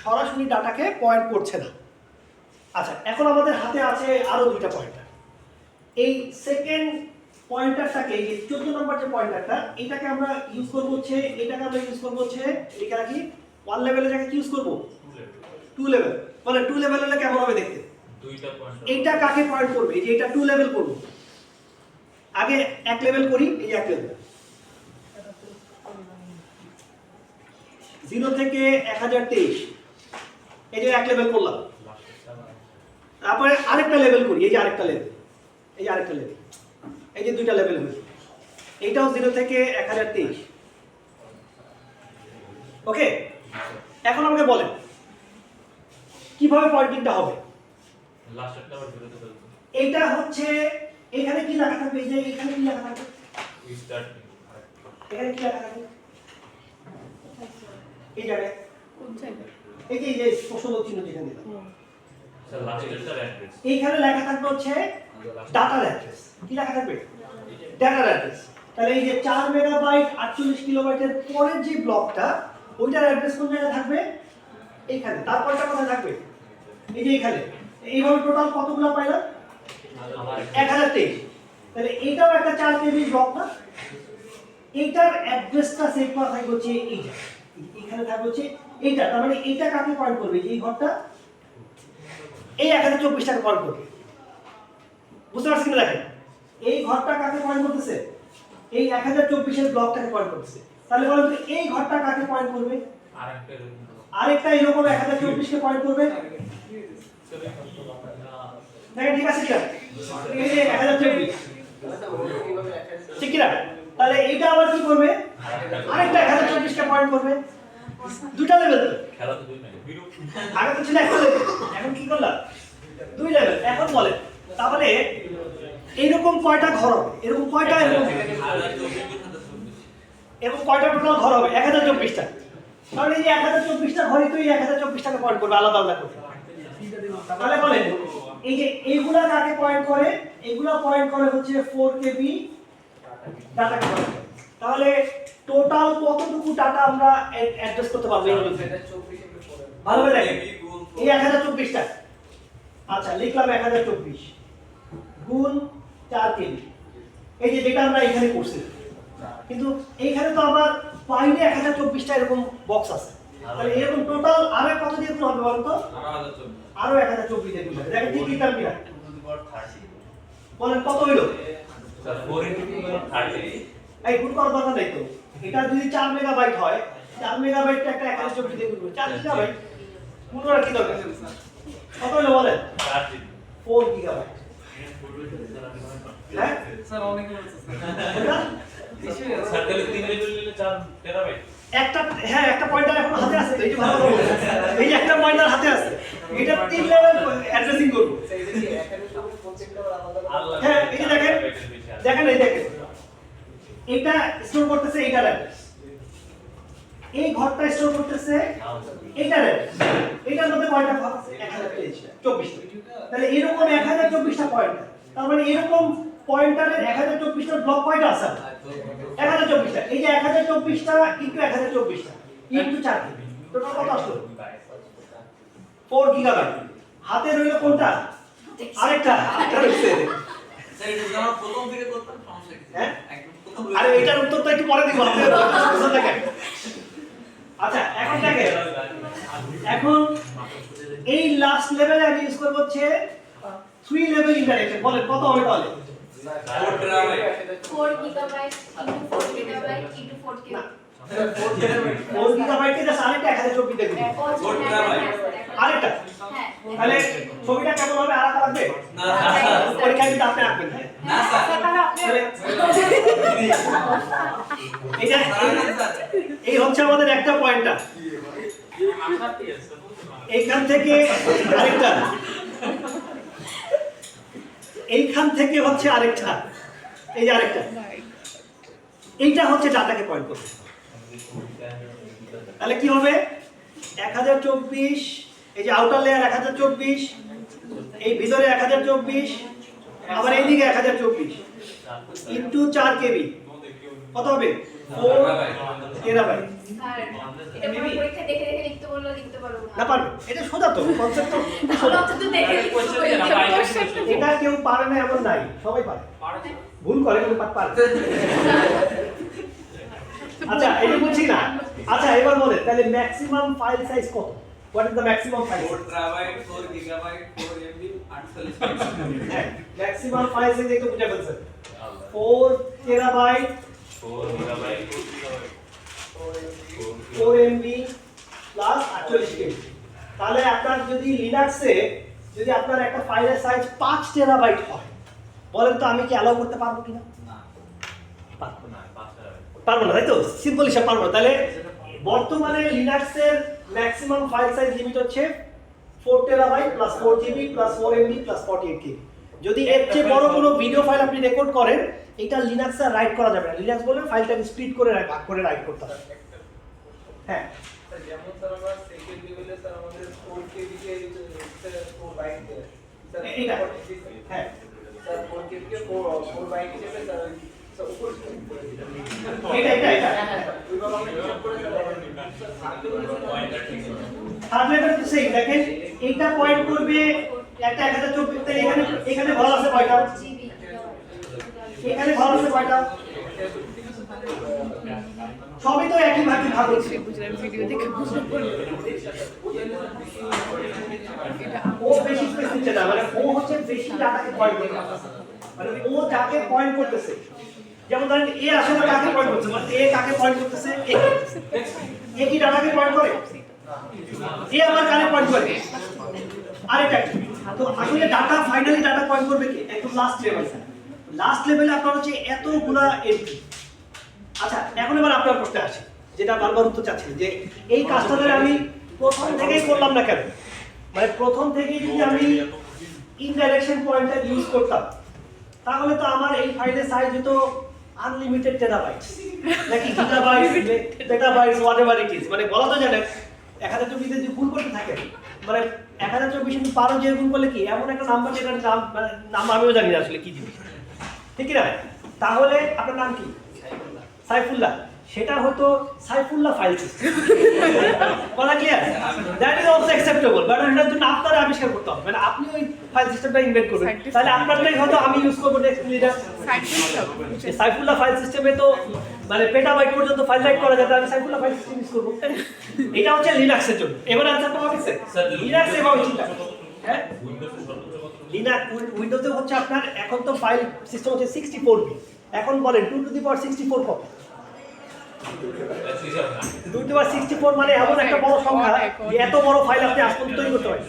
Speaker 1: সরাসরি ডাটাকে পয়েন্ট করছে না। আচ্ছা এখন আমাদের হাতে আছে আরো দুইটা পয়েন্টার। এই সেকেন্ড পয়েন্টারটাকে, এই যে 14 নম্বর যে পয়েন্টারটা, এটাকে আমরা ইউজ করব হচ্ছে, এটাকে আমরা ইউজ করব হচ্ছে লিখে রাখি ওয়ান লেভেলের জায়গায় কি ইউজ করব? Two level. মানে টু লেভেল হলে কেমন হবে দেখতে?
Speaker 3: দুইটা পয়েন্ট
Speaker 1: এইটা কাকে পয়েন্ট করবে? এই যে এটা টু লেভেল করব। আগে এক লেভেল করি, এই যে এক লেভেল 0 থেকে 1023, এই যে এক লেভেল করলাম। তারপরে আরেকটা লেভেল করি, এই যে আরেকটা লেভেল, এই যে আরেকটা লেভেল, এই যে দুইটা লেভেল হলো। এইটাও 0 থেকে 1023। ওকে, এখন আমাকে বলেন কিভাবে পয়েন্টিংটা হবে?
Speaker 3: লাস্টেরটা আবার বিরত করব
Speaker 1: এইটা হচ্ছে এখানে কি লেখা থাকবে? এই যে এখানে কি লেখা থাকবে?
Speaker 3: স্টার্ট
Speaker 1: এখানে কি লেখা থাকবে? এই জায়গায়
Speaker 6: কোন জায়গায়?
Speaker 1: এই যে প্রশ্ন চিহ্ন যেখানে দিলাম,
Speaker 3: স্যার লাস্টেরটার অ্যাড্রেস
Speaker 1: এইখানে লেখা থাকবে হচ্ছে ডাটার অ্যাড্রেস। কি লেখা থাকবে? ডাটার অ্যাড্রেস। তাহলে এই যে 4 মেগাবাইট 48 কিলোবাইটের পরের যে ব্লকটা, ওইটার অ্যাড্রেস কোন জায়গায় থাকবে? এইখানে। তারপরটা কোথায় থাকবে? এই যে এখানে। এইভাবে টোটাল কতগুলো পাইলাম?
Speaker 3: আমার
Speaker 1: 1023। তাহলে এইটাও একটা 4 কেবি ব্লক না? এইটার অ্যাড্রেসটা সেভ করা থাকবে হচ্ছে এইটা, এখানে থাকবে হচ্ছে এইটা। তার মানে এইটা কাকে পয়েন্ট করবে? এই ঘরটা এই 1024টাকে পয়েন্ট করবে। বুঝতে পারছেন কি? দেখেন এই ঘরটা কাকে পয়েন্ট করতেছে? এই 1024 এর ব্লকটাকে পয়েন্ট করতেছে। তাহলে বলেন তো এই ঘরটা কাকে পয়েন্ট করবে?
Speaker 3: আরেকটা
Speaker 1: আরেকটা এরকম 1024 কে পয়েন্ট করবে। দেখেন ঠিক আছে কিনা? এই যে 1024 ঠিক কিনা? তাহলে এইটা আবার কি করবে? আরেকটা 1024 কে পয়েন্ট করবে। দুইটা লেভেল তো,
Speaker 3: খেলা তো দুই নাই
Speaker 1: আগে তো ছিল একটা লেভেল, এখন কি করলাম? দুই লেভেল। এখন বলে তাহলে এইরকম কয়টা ঘর হবে? এরকম কয়টা এরকম কয়টা টোটাল ঘর হবে? 1024টা। তাহলে এই যে 1024টা ঘরই তো এই 1024টাকে পয়েন্ট করবে আলাদা আলাদা করে। তাহলে বলেন এই যে এইগুলা কাকে পয়েন্ট করে? এগুলা পয়েন্ট করে হচ্ছে 4 কেবি ডাটাকে পয়েন্ট করে। তাহলে টোটাল কতটুকু ডাটা আমরা অ্যাড্রেস করতে পারবো এর মধ্যে? ভালোভাবে দেখেন এই 1024টা। আচ্ছা লিখলাম 1024 গুণ 4 কেবি, এই যে যেটা আমরা এখানে করছি। কিন্তু এইখানে তো আবার বাইরে 1024টা এরকম বক্স আছে। তাহলে এরকম টোটাল আরো কত দিয়ে গুণ হবে বলতো? আরো 1024 দিয়ে গুণ হবে। দেখেন ঠিক লিখলাম কিনা? বলেন কত হইলো?
Speaker 3: স্যার 4 * 30
Speaker 1: এই গুণ করার দরকার নাই তো। এটা যদি 4 মেগাবাইট হয়, 4 মেগাবাইটটা একটা 1024 দিয়ে গুণ করবে। 4 গিগাবাইট গুণ করার কি দরকার? কত হলো বলেন?
Speaker 3: 4 জি
Speaker 1: 4 গিগাবাইট। হ্যাঁ
Speaker 4: স্যার অনেক বলছে
Speaker 1: ওটা
Speaker 3: স্যার তাহলে 3 লেভেল নিলে 4 টেরাবাইট
Speaker 1: একটা, হ্যাঁ একটা পয়েন্টার এখন হাতে আছে তো, এই যে ভালো কথা বলছেন। এই যে একটা পয়েন্টার হাতে আছে, এটা 3 লেভেল অ্যাড্রেসিং করব।
Speaker 3: আল্লাহ
Speaker 1: হ্যাঁ এই যে দেখেন, দেখেন এই দেখেন এটা স্টোর করতেছে এইটার অ্যাড্রেস, এই ঘরটা স্টোর করতেছে এইটার অ্যাড্রেস। এটার মধ্যে কয়টা ঘর আছে? 1024টা। তাহলে এরকম 1024টা পয়েন্টার, তার মানে এরকম পয়েন্টারের 1024টা ব্লক কয়টা আছে? 1024টা। এই যে 1024টা ইনটু 1024টা ইনটু 4 কেবি, টোটাল কত আসলো? 4 গিগাবাইট। হাতে রইল কোনটা? আরেকটা রইছে।
Speaker 5: স্যার এটা যখন প্রথম থেকে করতাম সমস্যা কি?
Speaker 1: হ্যাঁ?
Speaker 5: একদম প্রথম
Speaker 1: আরে এটার উত্তর তো একটু পরে দিব, আপনি বুঝতে থাকেন। আচ্ছা এখন দেখেন, এখন এই লাস্ট লেভেলে আমি ইউজ করব হচ্ছে 3 লেভেল ইন্টারেকশন। বলেন কত হবে তাহলে?
Speaker 5: 4 terabyte
Speaker 2: 4 gigabyte into 4 gigabyte into 4
Speaker 1: না,
Speaker 2: gigabyte
Speaker 1: 4 গিগাবাইটে জাস্ট আরেকটা 1024 দেখুন। আরেকটা
Speaker 2: হ্যাঁ
Speaker 1: তাহলে ছবিটা কেমন হবে? আলাদা লাগবে?
Speaker 5: না
Speaker 1: পরীক্ষায় কিন্তু আপনি আঁকবেন, হ্যাঁ
Speaker 5: না স্যার
Speaker 6: তাহলে আপনি
Speaker 1: এটা এই হচ্ছে আমাদের একটা পয়েন্টার। এইখান থেকে আরেকটা, এইখান থেকে হচ্ছে আরেকটা, এই যে আরেকটা, এইটা হচ্ছে ডাটাকে পয়েন্ট করবে। তাহলে কি হবে 1024, এই যে আউটার লেয়ার 1024, এই ভিতরে 1024, আবার এইদিকে 1024 ইনটু 4 কেবি কত হবে 4 টেরাবাইট।
Speaker 2: আর এটা কোনো পরীক্ষা দেখে দেখে লিখতে বললে লিখতে পারবো
Speaker 1: না পারবে, এটা সোজা তো কনসেপ্ট তো
Speaker 2: তাহলে অন্তত দেখে লিখতে বললে।
Speaker 1: এটা কেউ পারে না এমন নাই, সবাই পারে, ভুল করে কিন্তু পারে। আচ্ছা এটা বুঝছি না। আচ্ছা এবার বলেন তাহলে ম্যাক্সিমাম ফাইল সাইজ কত? What is the maximum file?
Speaker 5: 4 terabyte 4 gigabyte 4 MB 48
Speaker 1: হ্যাঁ ম্যাক্সিমাম ফাইল সাইজ একটু বুঝে ফেলছেন 4 টেরাবাইট 4 এমবি প্লাস 48 কেবি। তাহলে আপনার যদি লিনাক্সে যদি আপনার একটা ফাইলের সাইজ 5 টেরাবাইট হয়, বলেন তো আমি কি অ্যালাউ করতে পারবো কিনা?
Speaker 5: না
Speaker 1: পারবো না, পারবো না, তাই তো? সিম্পল হিসাব পারবো না। তাহলে বর্তমানে লিনাক্সের ম্যাক্সিমাম ফাইল সাইজ লিমিট হচ্ছে 4 terabyte plus 4 GB plus 4 MB plus 48 কেবি। যদি এর চেয়ে বড় কোনো ভিডিও ফাইল আপনি রেকর্ড করেন, এটা লিনাক্সে রাইট করা যাবে না। লিনাক্স বলে ফাইলটাকে স্প্লিট করে ভাগ করে রাইট করতে হবে। হ্যাঁ
Speaker 4: যেমন স্যার আমরা সেকেন্ড লেভেলে স্যার আমাদের 4 কেবি কে 4 বাইট দেয় স্যার
Speaker 1: এটা হ্যাঁ
Speaker 4: স্যার 4 কেবি কে 4 বাইট হিসেবে স্যার উপর করে দিলাম।
Speaker 1: এটা
Speaker 4: ওইভাবে আমরা হিসাব করে স্যার
Speaker 1: থার্ড লেভেল তো সেই দেখেন, এইটা পয়েন্ট করবে একটা 1024, তাহলে এখানে এখানে ঘর আছে কয়টা?
Speaker 2: জিবি
Speaker 1: এখানে ঘর আছে কয়টা? সবই তো একই ভাগে ভাগ হচ্ছে।
Speaker 6: বুঝলাম, ভিডিও দেখে বুঝতে পারলাম। এটা
Speaker 1: ও বেশি স্পেস নিচ্ছে না, মানে ও হচ্ছে বেশি ডাটাকে পয়েন্ট করতেছে, মানে ও যাকে পয়েন্ট করতেছে। যেমন ধরেন এ আসলে কাকে পয়েন্ট করছে, মানে এ কাকে পয়েন্ট করতেছে? এ কি ডাটাকে পয়েন্ট করে? এ আবার কাকে পয়েন্ট করে? আরেকটা কি? তো আসলে ডাটা ফাইনালি ডাটা পয়েন্ট করবে কি? একদম লাস্ট লেভেল। লাস্ট লেভেলে আপনার হচ্ছে এতগুলা এন্ট্রি। আচ্ছা এখন এবার আপনার প্রশ্ন আসে, যেটা বারবার উত্তর চাচ্ছি, যে এই কাজটা ধরে আমি প্রথম থেকেই করলাম না কেন? মানে প্রথম থেকেই যদি আমি ইনডাইরেকশন পয়েন্টার ইউজ করতাম, তাহলে তো আমার এই ফাইলের সাইজ হতো আনলিমিটেড টেরাবাইটস নাকি গিগাবাইটস পেটাবাইটস হোয়াটএভার ইট ইজ। মানে বলা তো জানেন 1024 যদি ভুল করতে থাকে, মানে 1024 কিন্তু 12 যে গুণ করলে কি এমন একটা নাম্বার, যেটার নাম মানে নাম আমিও জানি না আসলে কি জিনিস, ঠিক না? তাহলে আপনার নাম কি? সাইফুল্লাহ। সেটা হতো সাইফুল্লাহ ফাইল সিস্টেম। বলা clear? That is also acceptable, but এটার জন্য আপনারা আবিষ্কার করতে হবে, মানে আপনি ওই ফাইল সিস্টেমটা ইনভেন্ট করবেন। তাহলে আপনারটাই হয়তো আমি ইউজ করব নেক্সট লিডার। সাইফুল্লাহ ফাইল সিস্টেমে তো মানে পেটাবাইট পর্যন্ত ফাইল রাইট করা যায়, আমি সাইফুল্লাহ ফাইল সিস্টেম ইউজ করব। এটা হচ্ছে লিনাক্সের জন্য। এবার আনসার পাওয়া গেছে? লিনাক্স এবং চিন্তা হ্যাঁ লিনাক্স উইন্ডোজে হচ্ছে আপনার এখন তো ফাইল সিস্টেম হচ্ছে 64 বিট। এখন বলেন 2 টু দি পাওয়ার 64 কত? 2 টু দি পাওয়ার 64 মানে এমন একটা বড় সংখ্যা যে এত বড় ফাইল আপনি আজ পর্যন্ত তৈরি করতে পারেন,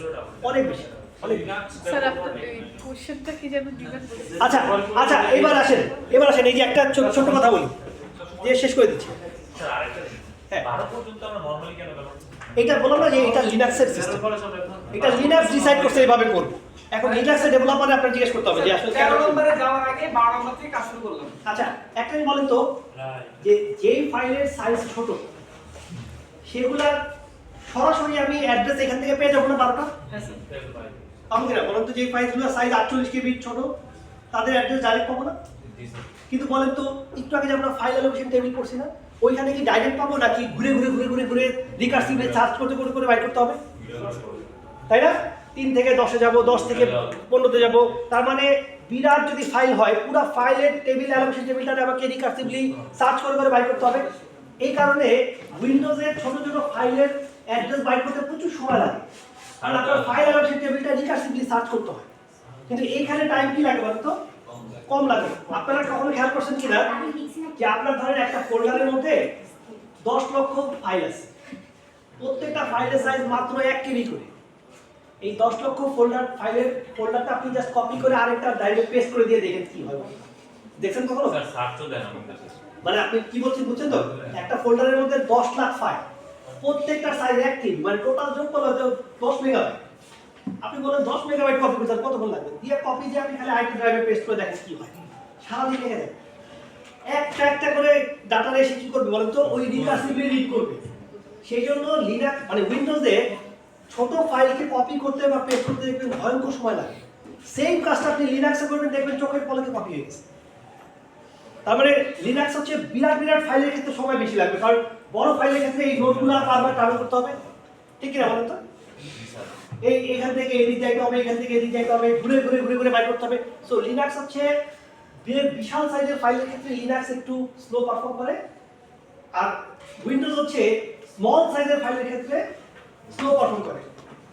Speaker 1: অনেক বেশি, অনেক বেশি।
Speaker 6: স্যার আপনার এই কোশ্চেনটা কি যেন দিবেন?
Speaker 1: আচ্ছা আচ্ছা এবার আসেন এই যে একটা ছোট কথা বলি, যে শেষ করে দিচ্ছি।
Speaker 3: স্যার আরেকটা জিনিস,
Speaker 1: হ্যাঁ
Speaker 3: 12 পর্যন্ত আমরা নরমালি কেন ব্যবহার করি?
Speaker 1: এটা বললাম না যে এটা লিনাক্সের সিস্টেম, এটা লিনাক্স ডিসাইড করছে এইভাবে করব। এখন লিনাক্সের ডেভেলপারে আপনার জিজ্ঞেস করতে হবে যে আসলে
Speaker 4: 13 নম্বরে যাওয়ার আগে 12 নম্বর থেকে কাজ শুরু করলাম।
Speaker 1: আচ্ছা একটা জিনিস বলেন তো, যে যেই ফাইলের সাইজ ছোট সেগুলার সরাসরি আমি অ্যাড্রেস এখান থেকে পেয়ে যাবো না 12টা? আমি না বলেন তো, যেই ফাইলগুলোর সাইজ 48 কেবি ছোট তাদের অ্যাড্রেস ডাইরেক্ট পাবো না? কিন্তু বলেন তো একটু আগে যে আমরা ফাইল অ্যালোকেশন টেবিল করছি না, ওইখানে কি ডাইরেক্ট পাবো নাকি ঘুরে ঘুরে ঘুরে ঘুরে ঘুরে রিকার্সিভলি সার্চ করতে করতে করে বাইর করতে হবে? তাই না? 3 থেকে 10-এ যাব, 10 থেকে 15-তে যাব। তার মানে বিরাট যদি ফাইল হয়, পুরো ফাইলের টেবিল অ্যালোকেশন টেবিলটা আমাকে রিকার্সিভলি সার্চ করে করে বাইর করতে হবে। এই কারণে উইন্ডোজের ছোট ছোট ফাইলের অ্যাড্রেস বাইর করতে প্রচুর সময় লাগে, কারণ আপনার ফাইল অ্যালোকেশন টেবিলটা রিকার্সিভলি সার্চ করতে হয়। কিন্তু এইখানে টাইম কি লাগে বলতো? কম লাগে। আপনারা কখনো খেয়াল করছেন কিনা যে আপনার ধরেন একটা ফোল্ডারের মধ্যে 10 লক্ষ ফাইল আছে, প্রত্যেকটা ফাইলের সাইজ মাত্র 1 কেবি করে। এই 10 লক্ষ ফাইলের ফোল্ডারটা আপনি জাস্ট কপি করে আরেকটা ড্রাইভে পেস্ট করে দিয়ে দেখেন কি হয়। দেখছেন কখনো?
Speaker 3: স্যার সার্চও দেন আমাদের
Speaker 1: মানে আপনি কি বলছেন বুঝছেন তো? একটা ফোল্ডারের মধ্যে 10 লাখ ফাইল, প্রত্যেকটা সাইজ এক কেবি, মানে টোটাল যোগ করলে হয়তো 10 মেগাবাইট। আপনি বলেন 10 মেগাবাইট কপি করতে কতক্ষণ লাগবে? দিয়ে কপি যে আপনি খালি আরেকটা ড্রাইভে পেস্ট করে দেখেন কি হয়। সারাদিন লেগে যায়। একটা একটা করে ডাটা এসে কি করবে বলেন তো? ওই রিকার্সিভলি রিড করবে। সেই জন্য লিনাক্স মানে উইন্ডোজে ছোট ফাইলকে কপি করতে বা পেস্ট করতে দেখবেন ভয়ঙ্কর সময় লাগে। সেম কাজটা আপনি লিনাক্সে করবেন, দেখবেন চোখের পলকে কপি হয়ে গেছে। তার মানে লিনাক্স হচ্ছে বিরাট বিরাট ফাইলের ক্ষেত্রে সময় বেশি লাগবে, কারণ বড় ফাইলের ক্ষেত্রে এই নোটগুলো বারবার ট্রাভেল করতে হবে, ঠিক কিনা বলেন তো? এখান থেকে এদিক যাইতে হবে, এখান থেকে এদিক যাইতে হবে, ঘুরে ঘুরে ঘুরে ঘুরে বাইর করতে হবে। সো লিনাক্স হচ্ছে বিশাল সাইজের ফাইলের ক্ষেত্রে লিনাক্স একটু স্লো পারফর্ম করে, আর উইন্ডোজ হচ্ছে স্মল সাইজের ফাইলের ক্ষেত্রে স্লো পারফর্ম করে।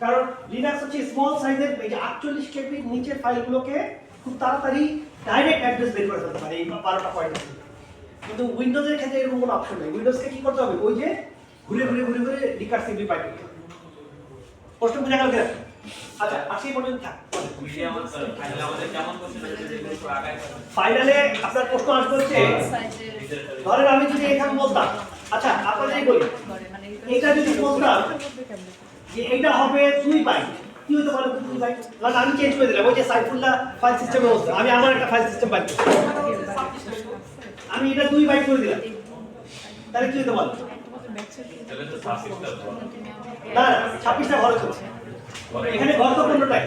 Speaker 1: কারণ লিনাক্স হচ্ছে স্মল সাইজের এই যে 48 কেবির নিচের ফাইলগুলোকে খুব তাড়াতাড়ি ডাইরেক্ট অ্যাড্রেস বের করে ফেলতে পারে এই 12টা পয়েন্ট। কিন্তু উইন্ডোজের ক্ষেত্রে এরকম কোনো অপশন নেই। উইন্ডোজকে কি করতে হবে? ওই যে ঘুরে ঘুরে ঘুরে ঘুরে রিকার্সিভলি বাইট করতে হবে। প্রশ্ন বুঝা গেল কিনা? আচ্ছা আজকে পর্যন্ত থাক।
Speaker 5: মিডিয়াম ফাইনালে আমাদের কেমন কোশ্চেন আছে যেগুলো একটু আগায়
Speaker 1: ফাইনালে আপনার প্রশ্ন আসবে হচ্ছে, ধরেন আমি যদি এখানে বলতাম, আচ্ছা আপনাদের বলি, এটা যদি বলতাম যে এটা হবে 2 বাইট, কি হতে পারে 2 বাইট? কারণ আমি চেঞ্জ করে দিলাম, ওই যে সাইফুল্লাহ ফাইল সিস্টেমের মধ্যে আমি আমার একটা ফাইল সিস্টেম বাইট করলাম, আমি এটা 2 বাইট করে দিলাম, তাহলে কি হতে পারে?
Speaker 3: তাহলে তো 26টা
Speaker 1: না 26টা ঘরে চলছে, এখানে ঘর তো 15টাই।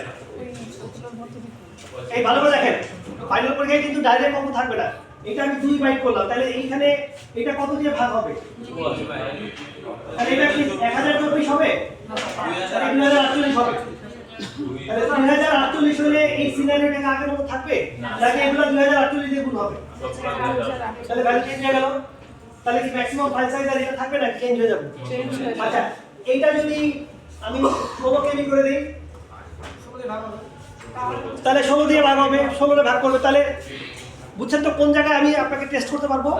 Speaker 1: এই ভালো করে দেখেন, ফাইনাল পরীক্ষায় কিন্তু ডাইরেক্ট অঙ্ক থাকবে না। এটা আমি 2 বাইট করলাম, তাহলে এইখানে এটা কত দিয়ে ভাগ হবে? তাহলে এটা কি 1024 হবে? তাহলে 2048 হবে। তাহলে 2048 হলে এই সিনারিওটা আগের মতো থাকবে, নাকি এগুলো 2048 দিয়ে গুণ হবে? তাহলে ভ্যালু চেঞ্জ হয়ে গেল। তাহলে কি ম্যাক্সিমাম ফাইল সাইজ আর এটা থাকবে না, চেঞ্জ হয়ে যাবে? আচ্ছা এইটা যদি আমি 16 কেবি করে দেই, তাহলে 16 দিয়ে ভাগ হবে, 16 দিয়ে ভাগ করবে। তাহলে বুঝছেন তো কোন জায়গায় আমি আপনাকে টেস্ট করতে পারবো?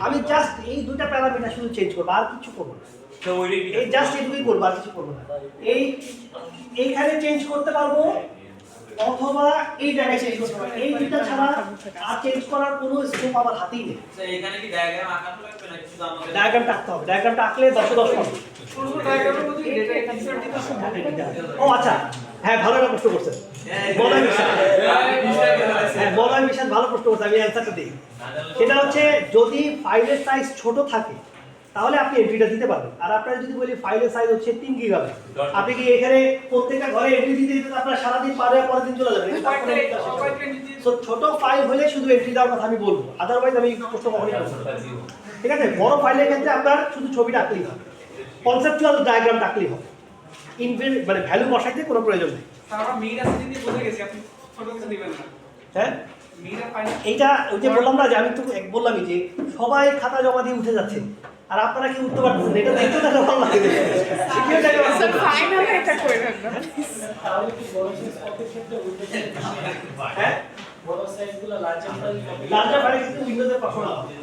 Speaker 1: আমি জাস্ট এই দুটো প্যারামিটার শুধু চেঞ্জ করব, আর কিছু করব না।
Speaker 3: তো ওইটাই
Speaker 1: এই জাস্ট এইটুকুই করব, আর কিছু করব না। এইখানে চেঞ্জ করতে পারবো, অথবা এই জায়গায় চেঞ্জ করতে পারবো। এই দুটো ছাড়া আর চেঞ্জ করার কোনো স্কোপ আমার হাতেই নেই।
Speaker 5: স্যার এখানে কি ডায়াগ্রাম আঁকানো লাগবে নাকি শুধু আমাদের
Speaker 1: ডায়াগ্রামটা আঁকতে হবে, ডায়াগ্রামটা আঁকলে 10 10 পাবো।
Speaker 4: পুরো ডায়াগ্রামের মধ্যে ডেটা ইনসার্ট দিতে
Speaker 1: ও আচ্ছা, হ্যাঁ ভালো একটা প্রশ্ন করছেন বলাই মিশন। হ্যাঁ বলাই মিশন ভালো প্রশ্ন করছে, আমি অ্যান্সারটা দিই। সেটা হচ্ছে যদি ফাইলের সাইজ ছোট থাকে তাহলে আপনি এন্ট্রিটা দিতে পারবেন। আর আপনারা যদি বলি ফাইলের সাইজ হচ্ছে 3 গিগাবাইট, আপনি কি এখানে প্রত্যেকটা ঘরে এন্ট্রি দিতে দিতে আপনার সারাদিন পার হয়ে পরের দিন চলে যাবে? সো ছোট ফাইল হলে শুধু এন্ট্রি দেওয়ার কথা আমি বলবো, আদারওয়াইজ আমি প্রশ্ন কখনোই করব না। ঠিক আছে, বড় ফাইলের ক্ষেত্রে আপনার শুধু ছবিটা আঁকলেই হবে, কনসেপচুয়াল ডায়াগ্রাম আঁকলেই হবে, মানে ভ্যালু বসাইতে কোনো প্রয়োজন নেই।
Speaker 4: তারপর মিরা সেদিন দিয়ে বুঝে গেছি আপনি ছোট কিছু দিবেন না।
Speaker 1: হ্যাঁ
Speaker 4: মিরা ফাইনাল
Speaker 1: এইটা ওই যে বললাম না যে আমি তো বললামই যে সবাই খাতা জমা দিয়ে উঠে যাচ্ছে, আর আপনারা কি উঠতে পারতেছেন? এটা দেখতে তো ভালো লাগে।
Speaker 6: স্যার ফাইনালে এটা করে রাখবেন।
Speaker 1: তাহলে কি বড় সাইজ কপির ক্ষেত্রে হ্যাঁ বড় সাইজগুলো লার্জার ফাইল কিন্তু উইন্ডোজে পাঠানো হবে।